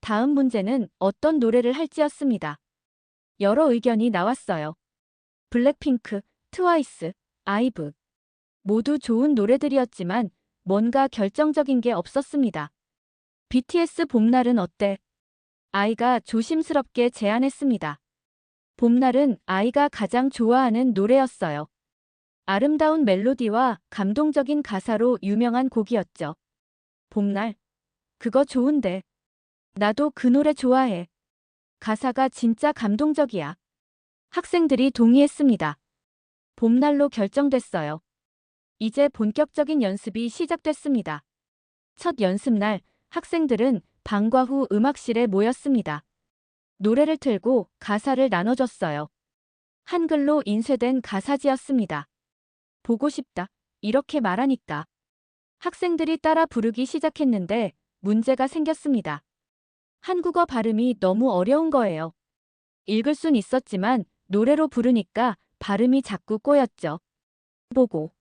다음 문제는 어떤 노래를 할지였습니다. 여러 의견이 나왔어요. 블랙핑크, 트와이스, 아이브. 모두 좋은 노래들이었지만 뭔가 결정적인 게 없었습니다. BTS 봄날은 어때? 아이가 조심스럽게 제안했습니다. 봄날은 아이가 가장 좋아하는 노래였어요. 아름다운 멜로디와 감동적인 가사로 유명한 곡이었죠. 봄날. 그거 좋은데. 나도 그 노래 좋아해. 가사가 진짜 감동적이야. 학생들이 동의했습니다. 봄날로 결정됐어요. 이제 본격적인 연습이 시작됐습니다. 첫 연습날, 학생들은 방과 후 음악실에 모였습니다. 노래를 틀고 가사를 나눠줬어요. 한글로 인쇄된 가사지였습니다. 보고 싶다. 이렇게 말하니까. 학생들이 따라 부르기 시작했는데 문제가 생겼습니다. 한국어 발음이 너무 어려운 거예요. 읽을 순 있었지만 노래로 부르니까 발음이 자꾸 꼬였죠. 보고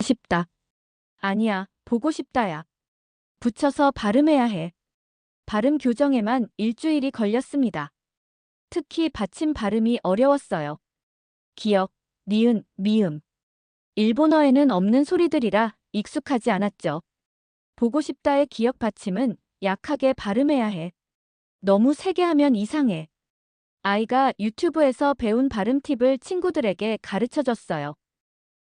싶다. 아니야, 보고 싶다야. 붙여서 발음해야 해. 발음 교정에만 일주일이 걸렸습니다. 특히 받침 발음이 어려웠어요. 기역, 니은, 미음. 일본어에는 없는 소리들이라 익숙하지 않았죠. 보고 싶다의 기역 받침은 약하게 발음해야 해. 너무 세게 하면 이상해. 아이가 유튜브에서 배운 발음 팁을 친구들에게 가르쳐줬어요.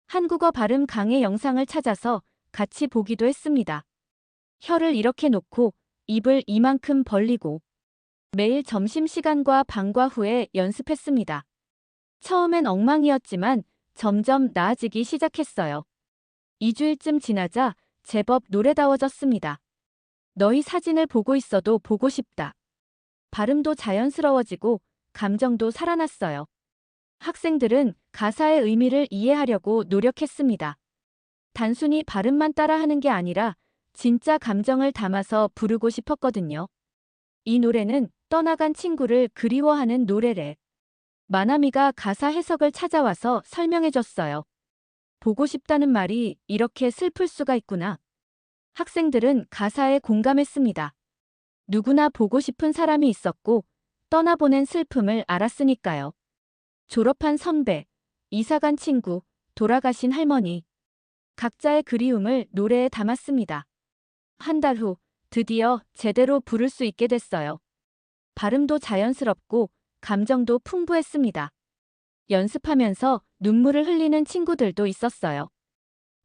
한국어 발음 강의 영상을 찾아서 같이 보기도 했습니다. 혀를 이렇게 놓고 입을 이만큼 벌리고 매일 점심시간과 방과 후에 연습했습니다. 처음엔 엉망이었지만 점점 나아지기 시작했어요. 2주일쯤 지나자 제법 노래다워졌습니다. 너희 사진을 보고 있어도 보고 싶다. 발음도 자연스러워지고 감정도 살아났어요. 학생들은 가사의 의미를 이해하려고 노력했습니다. 단순히 발음만 따라하는 게 아니라 진짜 감정을 담아서 부르고 싶었거든요. 이 노래는 떠나간 친구를 그리워하는 노래래. 마나미가 가사 해석을 찾아와서 설명해줬어요. 보고 싶다는 말이 이렇게 슬플 수가 있구나. 학생들은 가사에 공감했습니다. 누구나 보고 싶은 사람이 있었고 떠나보낸 슬픔을 알았으니까요. 졸업한 선배, 이사간 친구, 돌아가신 할머니. 각자의 그리움을 노래에 담았습니다. 한 달 후 드디어 제대로 부를 수 있게 됐어요. 발음도 자연스럽고 감정도 풍부했습니다. 연습하면서 눈물을 흘리는 친구들도 있었어요.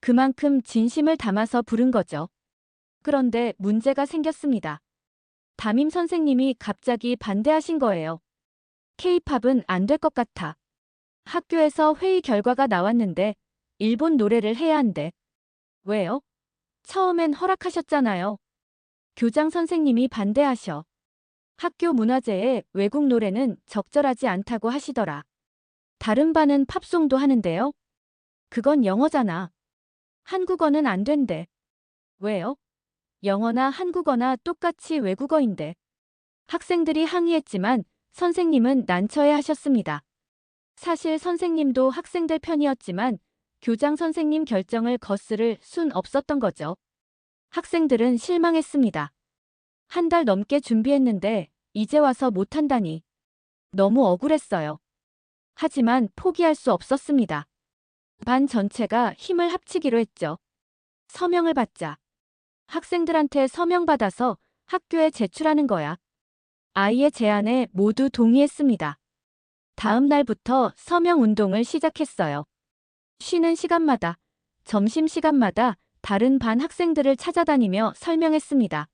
그만큼 진심을 담아서 부른 거죠. 그런데 문제가 생겼습니다. 담임 선생님이 갑자기 반대하신 거예요. K-팝은 안 될 것 같아. 학교에서 회의 결과가 나왔는데 일본 노래를 해야 한대. 왜요? 처음엔 허락하셨잖아요. 교장 선생님이 반대하셔. 학교 문화재에 외국 노래는 적절하지 않다고 하시더라. 다른 반은 팝송도 하는데요. 그건 영어잖아. 한국어는 안 된대. 왜요? 영어나 한국어나 똑같이 외국어인데. 학생들이 항의했지만 선생님은 난처해 하셨습니다. 사실 선생님도 학생들 편이었지만 교장 선생님 결정을 거스를 순 없었던 거죠. 학생들은 실망했습니다. 한 달 넘게 준비했는데 이제 와서 못한다니. 너무 억울했어요. 하지만 포기할 수 없었습니다. 반 전체가 힘을 합치기로 했죠. 서명을 받자. 학생들한테 서명 받아서 학교에 제출하는 거야. 아이의 제안에 모두 동의했습니다. 다음 날부터 서명 운동을 시작했어요. 쉬는 시간마다, 점심시간마다 다른 반 학생들을 찾아다니며 설명했습니다.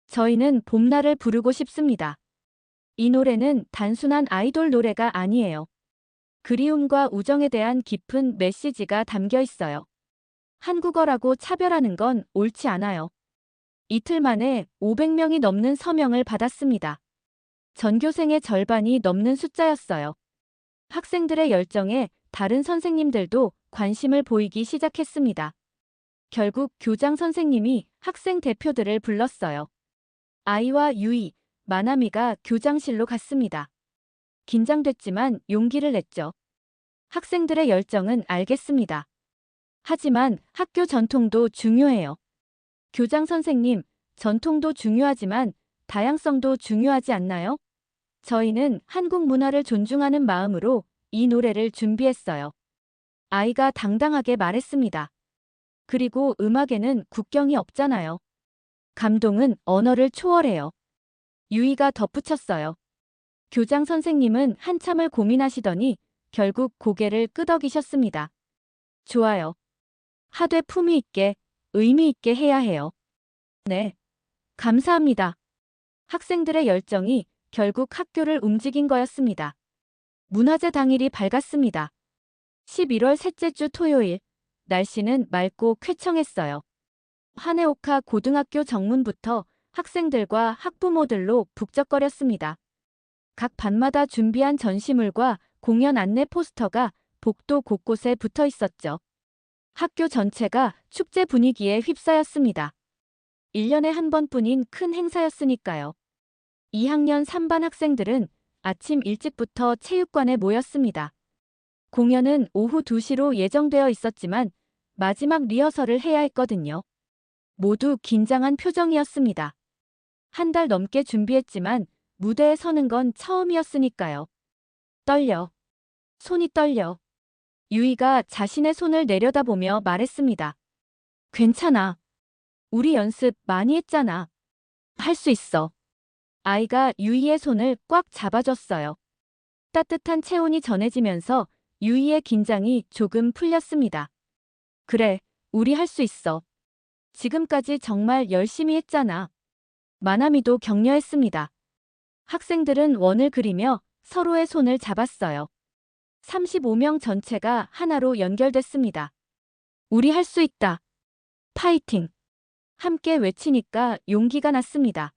저희는 봄날을 부르고 싶습니다. 이 노래는 단순한 아이돌 노래가 아니에요. 그리움과 우정에 대한 깊은 메시지가 담겨 있어요. 한국어라고 차별하는 건 옳지 않아요. 이틀 만에 500명이 넘는 서명을 받았습니다. 전교생의 절반이 넘는 숫자였어요. 학생들의 열정에 다른 선생님들도 관심을 보이기 시작했습니다. 결국 교장 선생님이 학생 대표들을 불렀어요. 아이와 유이, 마나미가 교장실로 갔습니다. 긴장됐지만 용기를 냈죠. 학생들의 열정은 알겠습니다. 하지만 학교 전통도 중요해요. 교장 선생님, 전통도 중요하지만 다양성도 중요하지 않나요? 저희는 한국 문화를 존중하는 마음으로 이 노래를 준비했어요. 아이가 당당하게 말했습니다. 그리고 음악에는 국경이 없잖아요. 감동은 언어를 초월해요. 유이가 덧붙였어요. 교장 선생님은 한참을 고민하시더니 결국 고개를 끄덕이셨습니다. 좋아요. 하되 품위 있게, 의미 있게 해야 해요. 네. 감사합니다. 학생들의 열정이 결국 학교를 움직인 거였습니다. 문화재 당일이 밝았습니다. 11월 셋째 주 토요일, 날씨는 맑고 쾌청했어요. 하네오카 고등학교 정문부터 학생들과 학부모들로 북적거렸습니다. 각 반마다 준비한 전시물과 공연 안내 포스터가 복도 곳곳에 붙어 있었죠. 학교 전체가 축제 분위기에 휩싸였습니다. 1년에 한 번뿐인 큰 행사였으니까요. 2학년 3반 학생들은 아침 일찍부터 체육관에 모였습니다. 공연은 오후 2시로 예정되어 있었지만 마지막 리허설을 해야 했거든요. 모두 긴장한 표정이었습니다. 한 달 넘게 준비했지만 무대에 서는 건 처음이었으니까요. 떨려. 손이 떨려. 유이가 자신의 손을 내려다보며 말했습니다. 괜찮아. 우리 연습 많이 했잖아. 할 수 있어. 아이가 유이의 손을 꽉 잡아줬어요. 따뜻한 체온이 전해지면서 유이의 긴장이 조금 풀렸습니다. 그래, 우리 할 수 있어. 지금까지 정말 열심히 했잖아. 마나미도 격려했습니다. 학생들은 원을 그리며 서로의 손을 잡았어요. 35명 전체가 하나로 연결됐습니다. 우리 할 수 있다. 파이팅! 함께 외치니까 용기가 났습니다.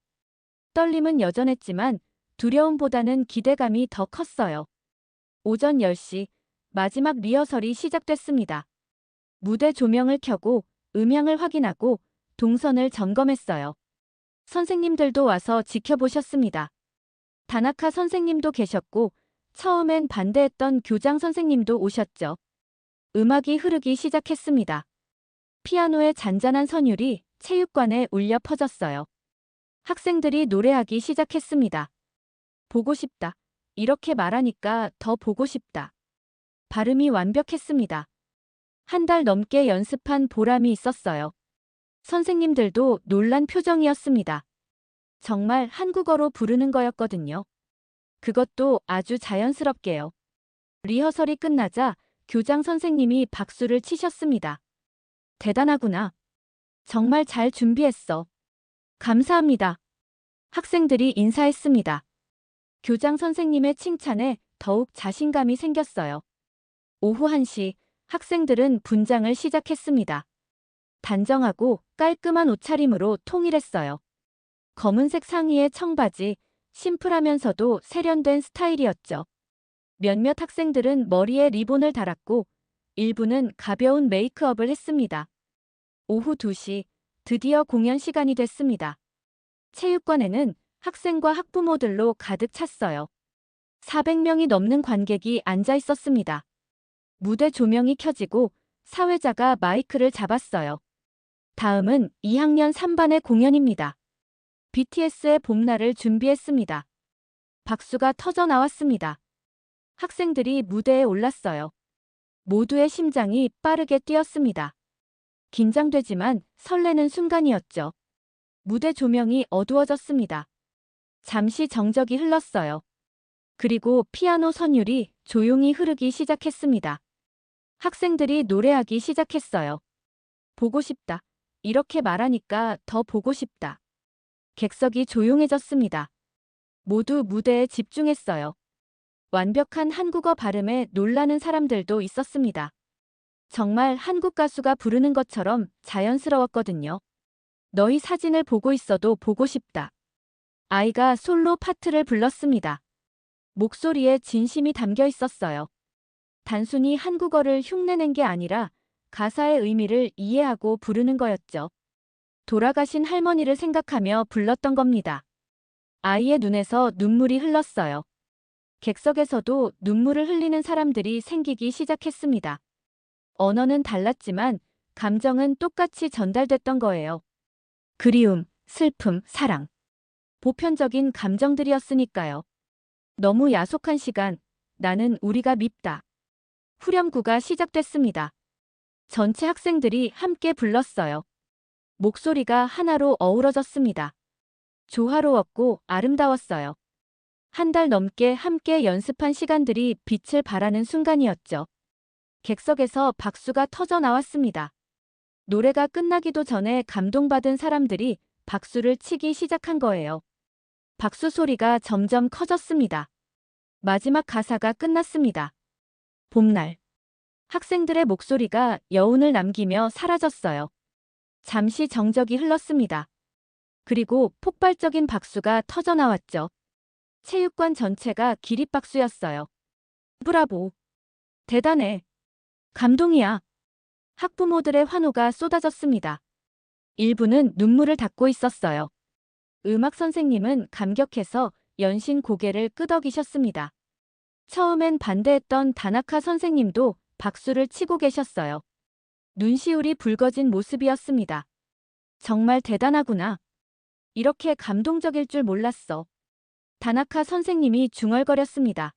떨림은 여전했지만 두려움보다는 기대감이 더 컸어요. 오전 10시, 마지막 리허설이 시작됐습니다. 무대 조명을 켜고 음향을 확인하고 동선을 점검했어요. 선생님들도 와서 지켜보셨습니다. 다나카 선생님도 계셨고 처음엔 반대했던 교장 선생님도 오셨죠. 음악이 흐르기 시작했습니다. 피아노의 잔잔한 선율이 체육관에 울려 퍼졌어요. 학생들이 노래하기 시작했습니다. 보고 싶다. 이렇게 말하니까 더 보고 싶다. 발음이 완벽했습니다. 한 달 넘게 연습한 보람이 있었어요. 선생님들도 놀란 표정이었습니다. 정말 한국어로 부르는 거였거든요. 그것도 아주 자연스럽게요. 리허설이 끝나자 교장 선생님이 박수를 치셨습니다. 대단하구나. 정말 잘 준비했어. 감사합니다. 학생들이 인사했습니다. 교장 선생님의 칭찬에 더욱 자신감이 생겼어요. 오후 1시 학생들은 분장을 시작했습니다. 단정하고 깔끔한 옷차림으로 통일했어요. 검은색 상의에 청바지, 심플하면서도 세련된 스타일이었죠. 몇몇 학생들은 머리에 리본을 달았고 일부는 가벼운 메이크업을 했습니다. 오후 2시 드디어 공연 시간이 됐습니다. 체육관에는 학생과 학부모들로 가득 찼어요. 400명이 넘는 관객이 앉아 있었습니다. 무대 조명이 켜지고 사회자가 마이크를 잡았어요. 다음은 2학년 3반의 공연입니다. BTS의 봄날을 준비했습니다. 박수가 터져 나왔습니다. 학생들이 무대에 올랐어요. 모두의 심장이 빠르게 뛰었습니다. 긴장되지만 설레는 순간이었죠. 무대 조명이 어두워졌습니다. 잠시 정적이 흘렀어요. 그리고 피아노 선율이 조용히 흐르기 시작했습니다. 학생들이 노래하기 시작했어요. 보고 싶다. 이렇게 말하니까 더 보고 싶다. 객석이 조용해졌습니다. 모두 무대에 집중했어요. 완벽한 한국어 발음에 놀라는 사람들도 있었습니다. 정말 한국 가수가 부르는 것처럼 자연스러웠거든요. 너희 사진을 보고 있어도 보고 싶다. 아이가 솔로 파트를 불렀습니다. 목소리에 진심이 담겨 있었어요. 단순히 한국어를 흉내낸 게 아니라 가사의 의미를 이해하고 부르는 거였죠. 돌아가신 할머니를 생각하며 불렀던 겁니다. 아이의 눈에서 눈물이 흘렀어요. 객석에서도 눈물을 흘리는 사람들이 생기기 시작했습니다. 언어는 달랐지만 감정은 똑같이 전달됐던 거예요. 그리움, 슬픔, 사랑. 보편적인 감정들이었으니까요. 너무 야속한 시간, 나는 우리가 밉다. 후렴구가 시작됐습니다. 전체 학생들이 함께 불렀어요. 목소리가 하나로 어우러졌습니다. 조화로웠고 아름다웠어요. 한 달 넘게 함께 연습한 시간들이 빛을 발하는 순간이었죠. 객석에서 박수가 터져 나왔습니다. 노래가 끝나기도 전에 감동받은 사람들이 박수를 치기 시작한 거예요. 박수 소리가 점점 커졌습니다. 마지막 가사가 끝났습니다. 봄날. 학생들의 목소리가 여운을 남기며 사라졌어요. 잠시 정적이 흘렀습니다. 그리고 폭발적인 박수가 터져 나왔죠. 체육관 전체가 기립박수였어요. 브라보. 대단해. 감동이야. 학부모들의 환호가 쏟아졌습니다. 일부는 눈물을 닦고 있었어요. 음악 선생님은 감격해서 연신 고개를 끄덕이셨습니다. 처음엔 반대했던 다나카 선생님도 박수를 치고 계셨어요. 눈시울이 붉어진 모습이었습니다. 정말 대단하구나. 이렇게 감동적일 줄 몰랐어. 다나카 선생님이 중얼거렸습니다.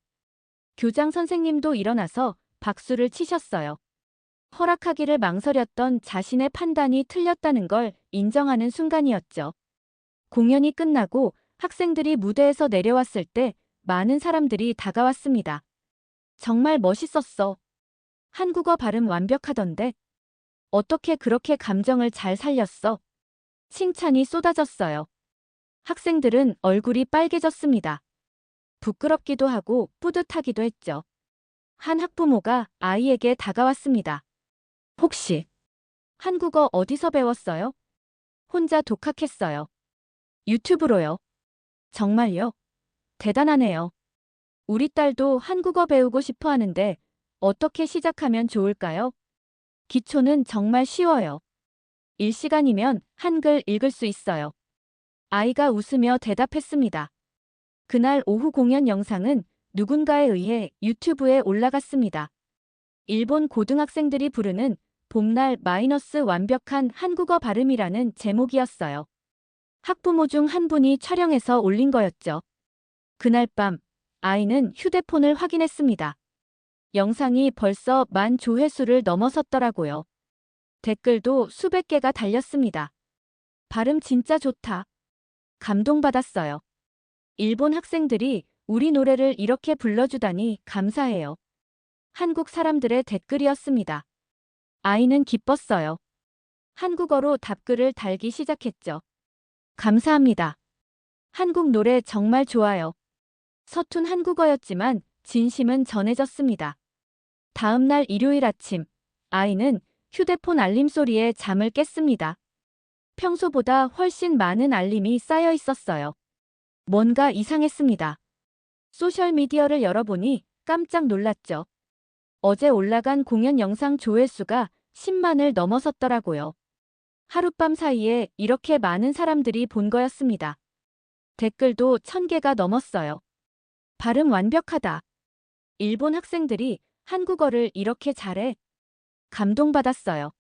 교장 선생님도 일어나서 박수를 치셨어요. 허락하기를 망설였던 자신의 판단이 틀렸다는 걸 인정하는 순간이었죠. 공연이 끝나고 학생들이 무대에서 내려왔을 때 많은 사람들이 다가왔습니다. 정말 멋있었어. 한국어 발음 완벽하던데. 어떻게 그렇게 감정을 잘 살렸어? 칭찬이 쏟아졌어요. 학생들은 얼굴이 빨개졌습니다. 부끄럽기도 하고 뿌듯하기도 했죠. 한 학부모가 아이에게 다가왔습니다. 혹시 한국어 어디서 배웠어요? 혼자 독학했어요. 유튜브로요. 정말요? 대단하네요. 우리 딸도 한국어 배우고 싶어 하는데 어떻게 시작하면 좋을까요? 기초는 정말 쉬워요. 1시간이면 한글 읽을 수 있어요. 아이가 웃으며 대답했습니다. 그날 오후 공연 영상은 누군가에 의해 유튜브에 올라갔습니다. 일본 고등학생들이 부르는 봄날 마이너스 완벽한 한국어 발음이라는 제목이었어요. 학부모 중 한 분이 촬영해서 올린 거였죠. 그날 밤 아이는 휴대폰을 확인했습니다. 영상이 벌써 10,000 조회수를 넘어섰더라고요. 댓글도 수백 개가 달렸습니다. 발음 진짜 좋다. 감동받았어요. 일본 학생들이 우리 노래를 이렇게 불러주다니 감사해요. 한국 사람들의 댓글이었습니다. 아이는 기뻤어요. 한국어로 답글을 달기 시작했죠. 감사합니다. 한국 노래 정말 좋아요. 서툰 한국어였지만 진심은 전해졌습니다. 다음 날 일요일 아침, 아이는 휴대폰 알림 소리에 잠을 깼습니다. 평소보다 훨씬 많은 알림이 쌓여 있었어요. 뭔가 이상했습니다. 소셜미디어를 열어보니 깜짝 놀랐죠. 어제 올라간 공연 영상 조회수가 10만을 넘어섰더라고요. 하룻밤 사이에 이렇게 많은 사람들이 본 거였습니다. 댓글도 1000개가 넘었어요. 발음 완벽하다. 일본 학생들이 한국어를 이렇게 잘해. 감동받았어요.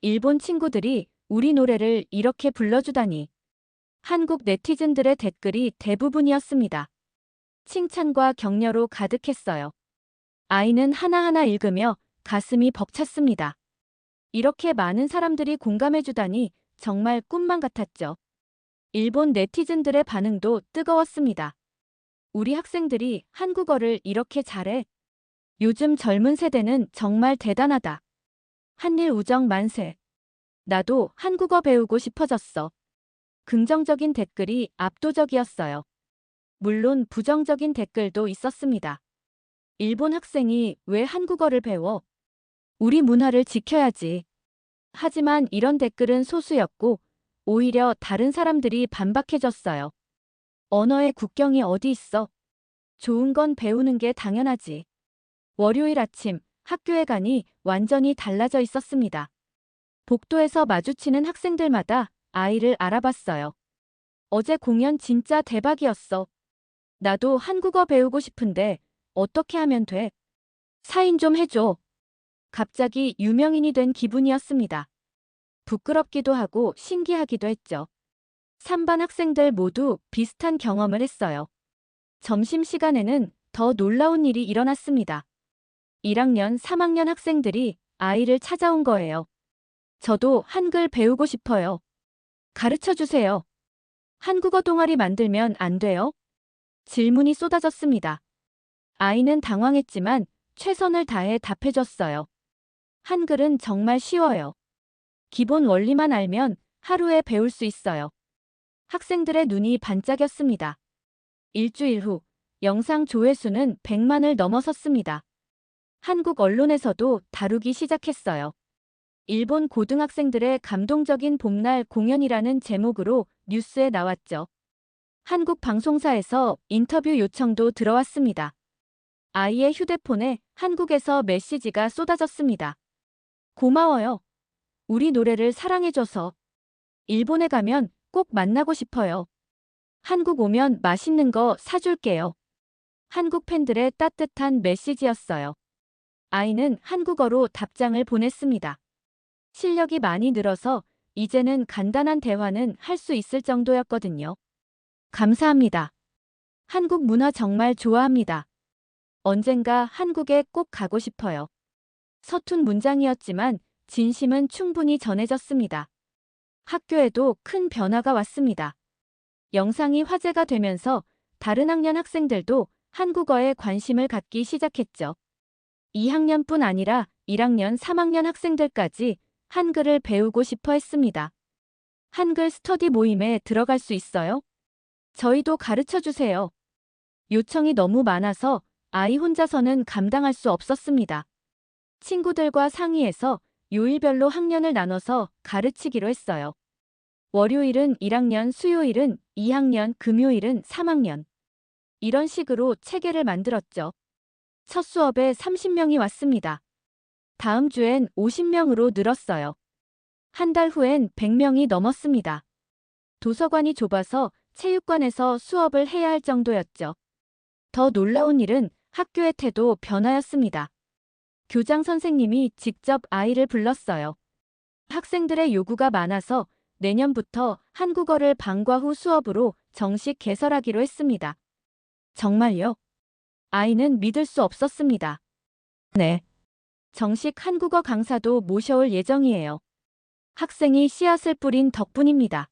일본 친구들이 우리 노래를 이렇게 불러주다니. 한국 네티즌들의 댓글이 대부분이었습니다. 칭찬과 격려로 가득했어요. 아이는 하나하나 읽으며 가슴이 벅찼습니다. 이렇게 많은 사람들이 공감해주다니 정말 꿈만 같았죠. 일본 네티즌들의 반응도 뜨거웠습니다. 우리 학생들이 한국어를 이렇게 잘해. 요즘 젊은 세대는 정말 대단하다. 한일 우정 만세. 나도 한국어 배우고 싶어졌어. 긍정적인 댓글이 압도적이었어요. 물론 부정적인 댓글도 있었습니다. 일본 학생이 왜 한국어를 배워? 우리 문화를 지켜야지. 하지만 이런 댓글은 소수였고 오히려 다른 사람들이 반박해줬어요. 언어의 국경이 어디 있어? 좋은 건 배우는 게 당연하지. 월요일 아침 학교에 가니 완전히 달라져 있었습니다. 복도에서 마주치는 학생들마다 아이를 알아봤어요. 어제 공연 진짜 대박이었어. 나도 한국어 배우고 싶은데 어떻게 하면 돼? 사인 좀 해줘. 갑자기 유명인이 된 기분이었습니다. 부끄럽기도 하고 신기하기도 했죠. 3반 학생들 모두 비슷한 경험을 했어요. 점심시간에는 더 놀라운 일이 일어났습니다. 1학년, 3학년 학생들이 아이를 찾아온 거예요. 저도 한글 배우고 싶어요. 가르쳐 주세요. 한국어 동아리 만들면 안 돼요? 질문이 쏟아졌습니다. 아이는 당황했지만 최선을 다해 답해줬어요. 한글은 정말 쉬워요. 기본 원리만 알면 하루에 배울 수 있어요. 학생들의 눈이 반짝였습니다. 일주일 후 영상 조회수는 100만을 넘어섰습니다. 한국 언론에서도 다루기 시작했어요. 일본 고등학생들의 감동적인 봄날 공연이라는 제목으로 뉴스에 나왔죠. 한국 방송사에서 인터뷰 요청도 들어왔습니다. 아이의 휴대폰에 한국에서 메시지가 쏟아졌습니다. 고마워요. 우리 노래를 사랑해줘서. 일본에 가면 꼭 만나고 싶어요. 한국 오면 맛있는 거 사줄게요. 한국 팬들의 따뜻한 메시지였어요. 아이는 한국어로 답장을 보냈습니다. 실력이 많이 늘어서 이제는 간단한 대화는 할 수 있을 정도였거든요. 감사합니다. 한국 문화 정말 좋아합니다. 언젠가 한국에 꼭 가고 싶어요. 서툰 문장이었지만 진심은 충분히 전해졌습니다. 학교에도 큰 변화가 왔습니다. 영상이 화제가 되면서 다른 학년 학생들도 한국어에 관심을 갖기 시작했죠. 2학년뿐 아니라 1학년, 3학년 학생들까지 한글을 배우고 싶어 했습니다. 한글 스터디 모임에 들어갈 수 있어요? 저희도 가르쳐 주세요. 요청이 너무 많아서 아이 혼자서는 감당할 수 없었습니다. 친구들과 상의해서 요일별로 학년을 나눠서 가르치기로 했어요. 월요일은 1학년, 수요일은 2학년, 금요일은 3학년. 이런 식으로 체계를 만들었죠. 첫 수업에 30명이 왔습니다. 다음 주엔 50명으로 늘었어요. 한 달 후엔 100명이 넘었습니다. 도서관이 좁아서 체육관에서 수업을 해야 할 정도였죠. 더 놀라운 일은 학교의 태도 변화였습니다. 교장 선생님이 직접 아이를 불렀어요. 학생들의 요구가 많아서 내년부터 한국어를 방과 후 수업으로 정식 개설하기로 했습니다. 정말요? 아이는 믿을 수 없었습니다. 네. 정식 한국어 강사도 모셔올 예정이에요. 학생이 씨앗을 뿌린 덕분입니다.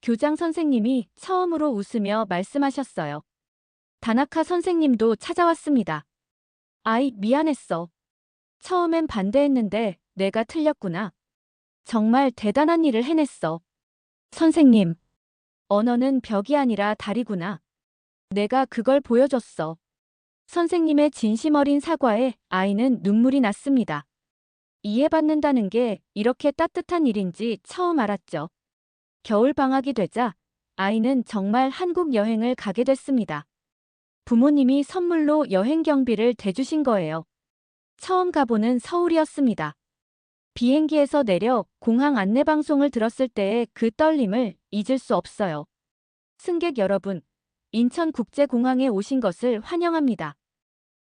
교장 선생님이 처음으로 웃으며 말씀하셨어요. 다나카 선생님도 찾아왔습니다. 아이, 미안했어. 처음엔 반대했는데 내가 틀렸구나. 정말 대단한 일을 해냈어. 선생님, 언어는 벽이 아니라 다리구나. 내가 그걸 보여줬어. 선생님의 진심 어린 사과에 아이는 눈물이 났습니다. 이해받는다는 게 이렇게 따뜻한 일인지 처음 알았죠. 겨울 방학이 되자 아이는 정말 한국 여행을 가게 됐습니다. 부모님이 선물로 여행 경비를 대주신 거예요. 처음 가보는 서울이었습니다. 비행기에서 내려 공항 안내방송을 들었을 때의 그 떨림을 잊을 수 없어요. 승객 여러분, 인천국제공항에 오신 것을 환영합니다.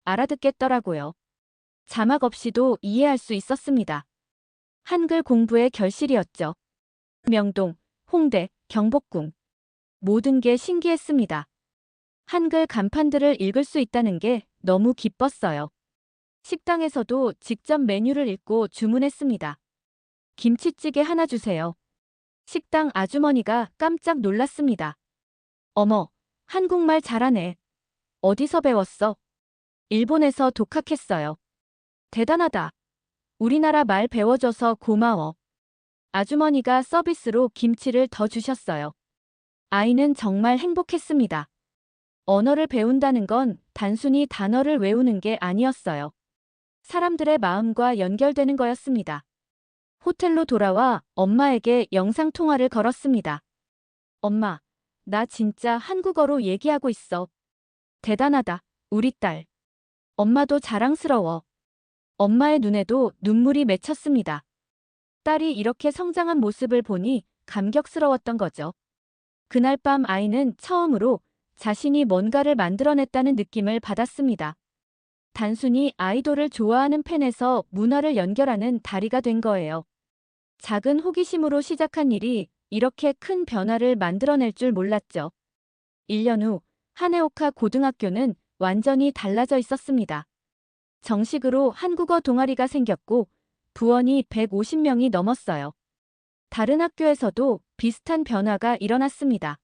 알아듣겠더라고요. 자막 없이도 이해할 수 있었습니다. 한글 공부의 결실이었죠. 명동, 홍대, 경복궁. 모든 게 신기했습니다. 한글 간판들을 읽을 수 있다는 게 너무 기뻤어요. 식당에서도 직접 메뉴를 읽고 주문했습니다. 김치찌개 하나 주세요. 식당 아주머니가 깜짝 놀랐습니다. 어머, 한국말 잘하네. 어디서 배웠어? 일본에서 독학했어요. 대단하다. 우리나라 말 배워줘서 고마워. 아주머니가 서비스로 김치를 더 주셨어요. 아이는 정말 행복했습니다. 언어를 배운다는 건 단순히 단어를 외우는 게 아니었어요. 사람들의 마음과 연결되는 거였습니다. 호텔로 돌아와 엄마에게 영상통화를 걸었습니다. 엄마, 나 진짜 한국어로 얘기하고 있어. 대단하다, 우리 딸. 엄마도 자랑스러워. 엄마의 눈에도 눈물이 맺혔습니다. 딸이 이렇게 성장한 모습을 보니 감격스러웠던 거죠. 그날 밤 아이는 처음으로 자신이 뭔가를 만들어냈다는 느낌을 받았습니다. 단순히 아이돌을 좋아하는 팬에서 문화를 연결하는 다리가 된 거예요. 작은 호기심으로 시작한 일이 이렇게 큰 변화를 만들어낼 줄 몰랐죠. 1년 후 하네오카 고등학교는 완전히 달라져 있었습니다. 정식으로 한국어 동아리가 생겼고 부원이 150명이 넘었어요. 다른 학교에서도 비슷한 변화가 일어났습니다.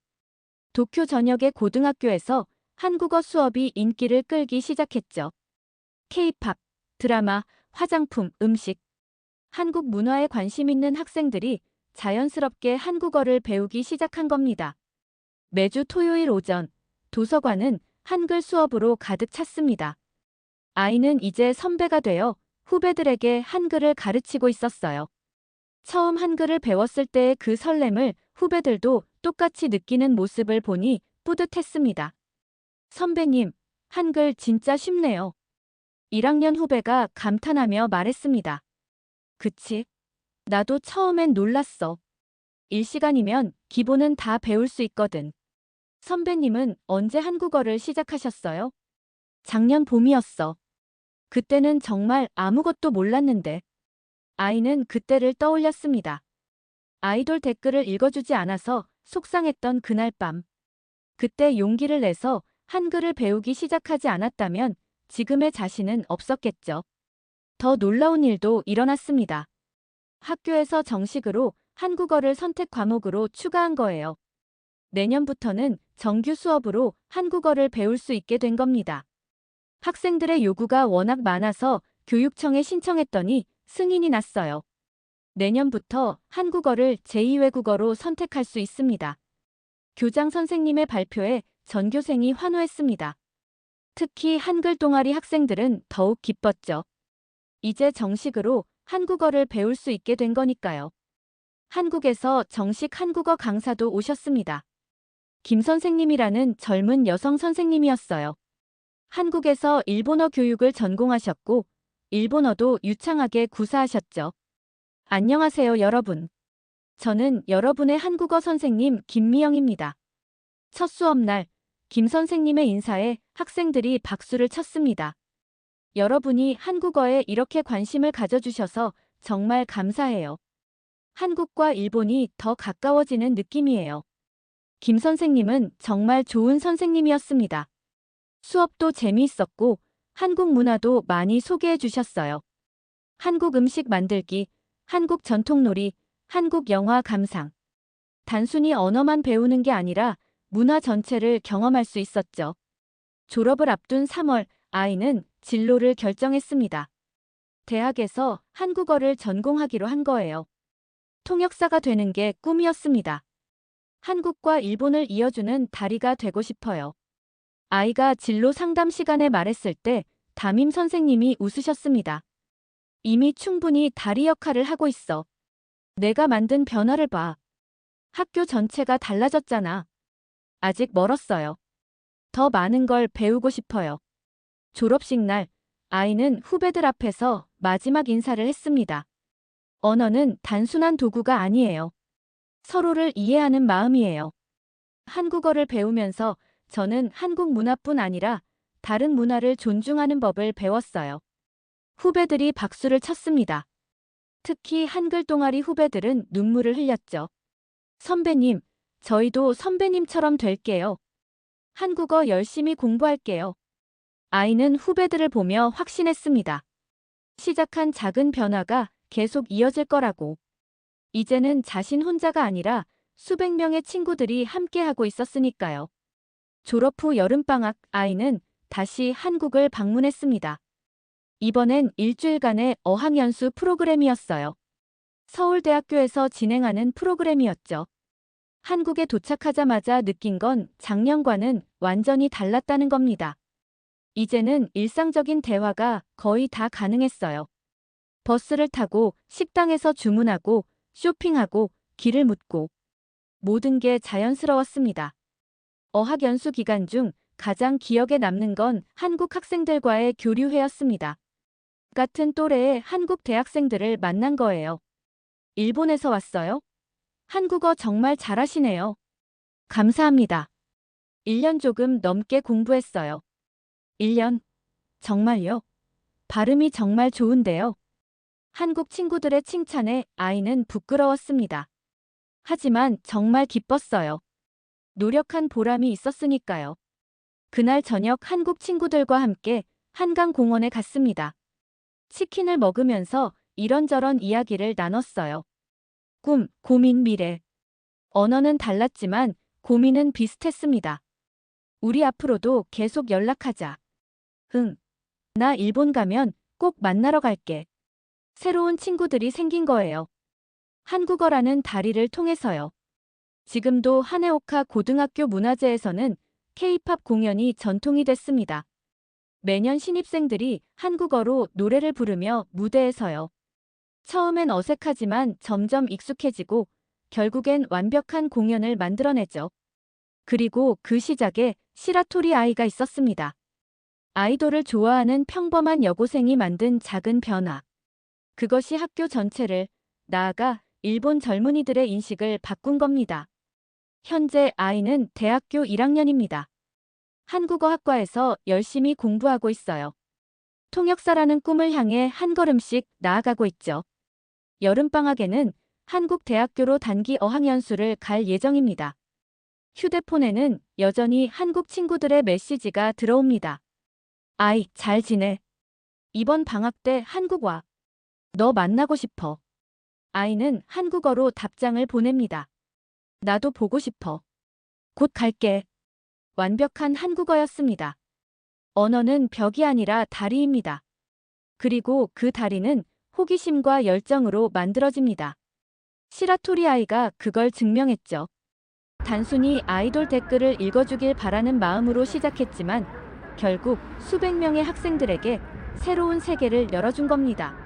도쿄 전역의 고등학교에서 한국어 수업이 인기를 끌기 시작했죠. K-팝, 드라마, 화장품, 음식. 한국 문화에 관심 있는 학생들이 자연스럽게 한국어를 배우기 시작한 겁니다. 매주 토요일 오전, 도서관은 한글 수업으로 가득 찼습니다. 아이는 이제 선배가 되어 후배들에게 한글을 가르치고 있었어요. 처음 한글을 배웠을 때의 그 설렘을 후배들도 똑같이 느끼는 모습을 보니 뿌듯했습니다. 선배님, 한글 진짜 쉽네요. 1학년 후배가 감탄하며 말했습니다. 그치? 나도 처음엔 놀랐어. 1시간이면 기본은 다 배울 수 있거든. 선배님은 언제 한국어를 시작하셨어요? 작년 봄이었어. 그때는 정말 아무것도 몰랐는데. 아이는 그때를 떠올렸습니다. 아이돌 댓글을 읽어주지 않아서 속상했던 그날 밤. 그때 용기를 내서 한글을 배우기 시작하지 않았다면 지금의 자신은 없었겠죠. 더 놀라운 일도 일어났습니다. 학교에서 정식으로 한국어를 선택 과목으로 추가한 거예요. 내년부터는 정규 수업으로 한국어를 배울 수 있게 된 겁니다. 학생들의 요구가 워낙 많아서 교육청에 신청했더니 승인이 났어요. 내년부터 한국어를 제2외국어로 선택할 수 있습니다. 교장 선생님의 발표에 전교생이 환호했습니다. 특히 한글 동아리 학생들은 더욱 기뻤죠. 이제 정식으로 한국어를 배울 수 있게 된 거니까요. 한국에서 정식 한국어 강사도 오셨습니다. 김 선생님이라는 젊은 여성 선생님이었어요. 한국에서 일본어 교육을 전공하셨고 일본어도 유창하게 구사하셨죠. 안녕하세요, 여러분. 저는 여러분의 한국어 선생님 김미영입니다. 첫 수업날 김 선생님의 인사에 학생들이 박수를 쳤습니다. 여러분이 한국어에 이렇게 관심을 가져주셔서 정말 감사해요. 한국과 일본이 더 가까워지는 느낌이에요. 김 선생님은 정말 좋은 선생님이었습니다. 수업도 재미있었고 한국 문화도 많이 소개해 주셨어요. 한국 음식 만들기, 한국 전통놀이, 한국 영화 감상. 단순히 언어만 배우는 게 아니라 문화 전체를 경험할 수 있었죠. 졸업을 앞둔 3월, 아이는 진로를 결정했습니다. 대학에서 한국어를 전공하기로 한 거예요. 통역사가 되는 게 꿈이었습니다. 한국과 일본을 이어주는 다리가 되고 싶어요. 아이가 진로 상담 시간에 말했을 때 담임 선생님이 웃으셨습니다. 이미 충분히 다리 역할을 하고 있어. 내가 만든 변화를 봐. 학교 전체가 달라졌잖아. 아직 멀었어요. 더 많은 걸 배우고 싶어요. 졸업식 날, 아이는 후배들 앞에서 마지막 인사를 했습니다. 언어는 단순한 도구가 아니에요. 서로를 이해하는 마음이에요. 한국어를 배우면서 저는 한국 문화뿐 아니라 다른 문화를 존중하는 법을 배웠어요. 후배들이 박수를 쳤습니다. 특히 한글 동아리 후배들은 눈물을 흘렸죠. 선배님, 저희도 선배님처럼 될게요. 한국어 열심히 공부할게요. 아이는 후배들을 보며 확신했습니다. 시작한 작은 변화가 계속 이어질 거라고. 이제는 자신 혼자가 아니라 수백 명의 친구들이 함께하고 있었으니까요. 졸업 후 여름방학, 아이는 다시 한국을 방문했습니다. 이번엔 일주일간의 어학연수 프로그램이었어요. 서울대학교에서 진행하는 프로그램이었죠. 한국에 도착하자마자 느낀 건 작년과는 완전히 달랐다는 겁니다. 이제는 일상적인 대화가 거의 다 가능했어요. 버스를 타고 식당에서 주문하고 쇼핑하고 길을 묻고 모든 게 자연스러웠습니다. 어학연수 기간 중 가장 기억에 남는 건 한국 학생들과의 교류회였습니다. 같은 또래의 한국 대학생들을 만난 거예요. 일본에서 왔어요? 한국어 정말 잘하시네요. 감사합니다. 1년 조금 넘게 공부했어요. 1년? 정말요? 발음이 정말 좋은데요. 한국 친구들의 칭찬에 아이는 부끄러웠습니다. 하지만 정말 기뻤어요. 노력한 보람이 있었으니까요. 그날 저녁 한국 친구들과 함께 한강공원에 갔습니다. 치킨을 먹으면서 이런저런 이야기를 나눴어요. 꿈, 고민, 미래. 언어는 달랐지만 고민은 비슷했습니다. 우리 앞으로도 계속 연락하자. 응. 나 일본 가면 꼭 만나러 갈게. 새로운 친구들이 생긴 거예요. 한국어라는 다리를 통해서요. 지금도 하네오카 고등학교 문화제에서는 K-팝 공연이 전통이 됐습니다. 매년 신입생들이 한국어로 노래를 부르며 무대에서요. 처음엔 어색하지만 점점 익숙해지고 결국엔 완벽한 공연을 만들어내죠. 그리고 그 시작에 시라토리 아이가 있었습니다. 아이돌을 좋아하는 평범한 여고생이 만든 작은 변화. 그것이 학교 전체를, 나아가 일본 젊은이들의 인식을 바꾼 겁니다. 현재 아이는 대학교 1학년입니다. 한국어 학과에서 열심히 공부하고 있어요. 통역사라는 꿈을 향해 한 걸음씩 나아가고 있죠. 여름방학에는 한국 대학교로 단기 어학연수를 갈 예정입니다. 휴대폰에는 여전히 한국 친구들의 메시지가 들어옵니다. 아이, 잘 지내. 이번 방학 때 한국 와. 너 만나고 싶어. 아이는 한국어로 답장을 보냅니다. 나도 보고 싶어. 곧 갈게. 완벽한 한국어였습니다. 언어는 벽이 아니라 다리입니다. 그리고 그 다리는 호기심과 열정으로 만들어집니다. 시라토리 아이가 그걸 증명했죠. 단순히 아이돌 댓글을 읽어주길 바라는 마음으로 시작했지만 결국 수백 명의 학생들에게 새로운 세계를 열어준 겁니다.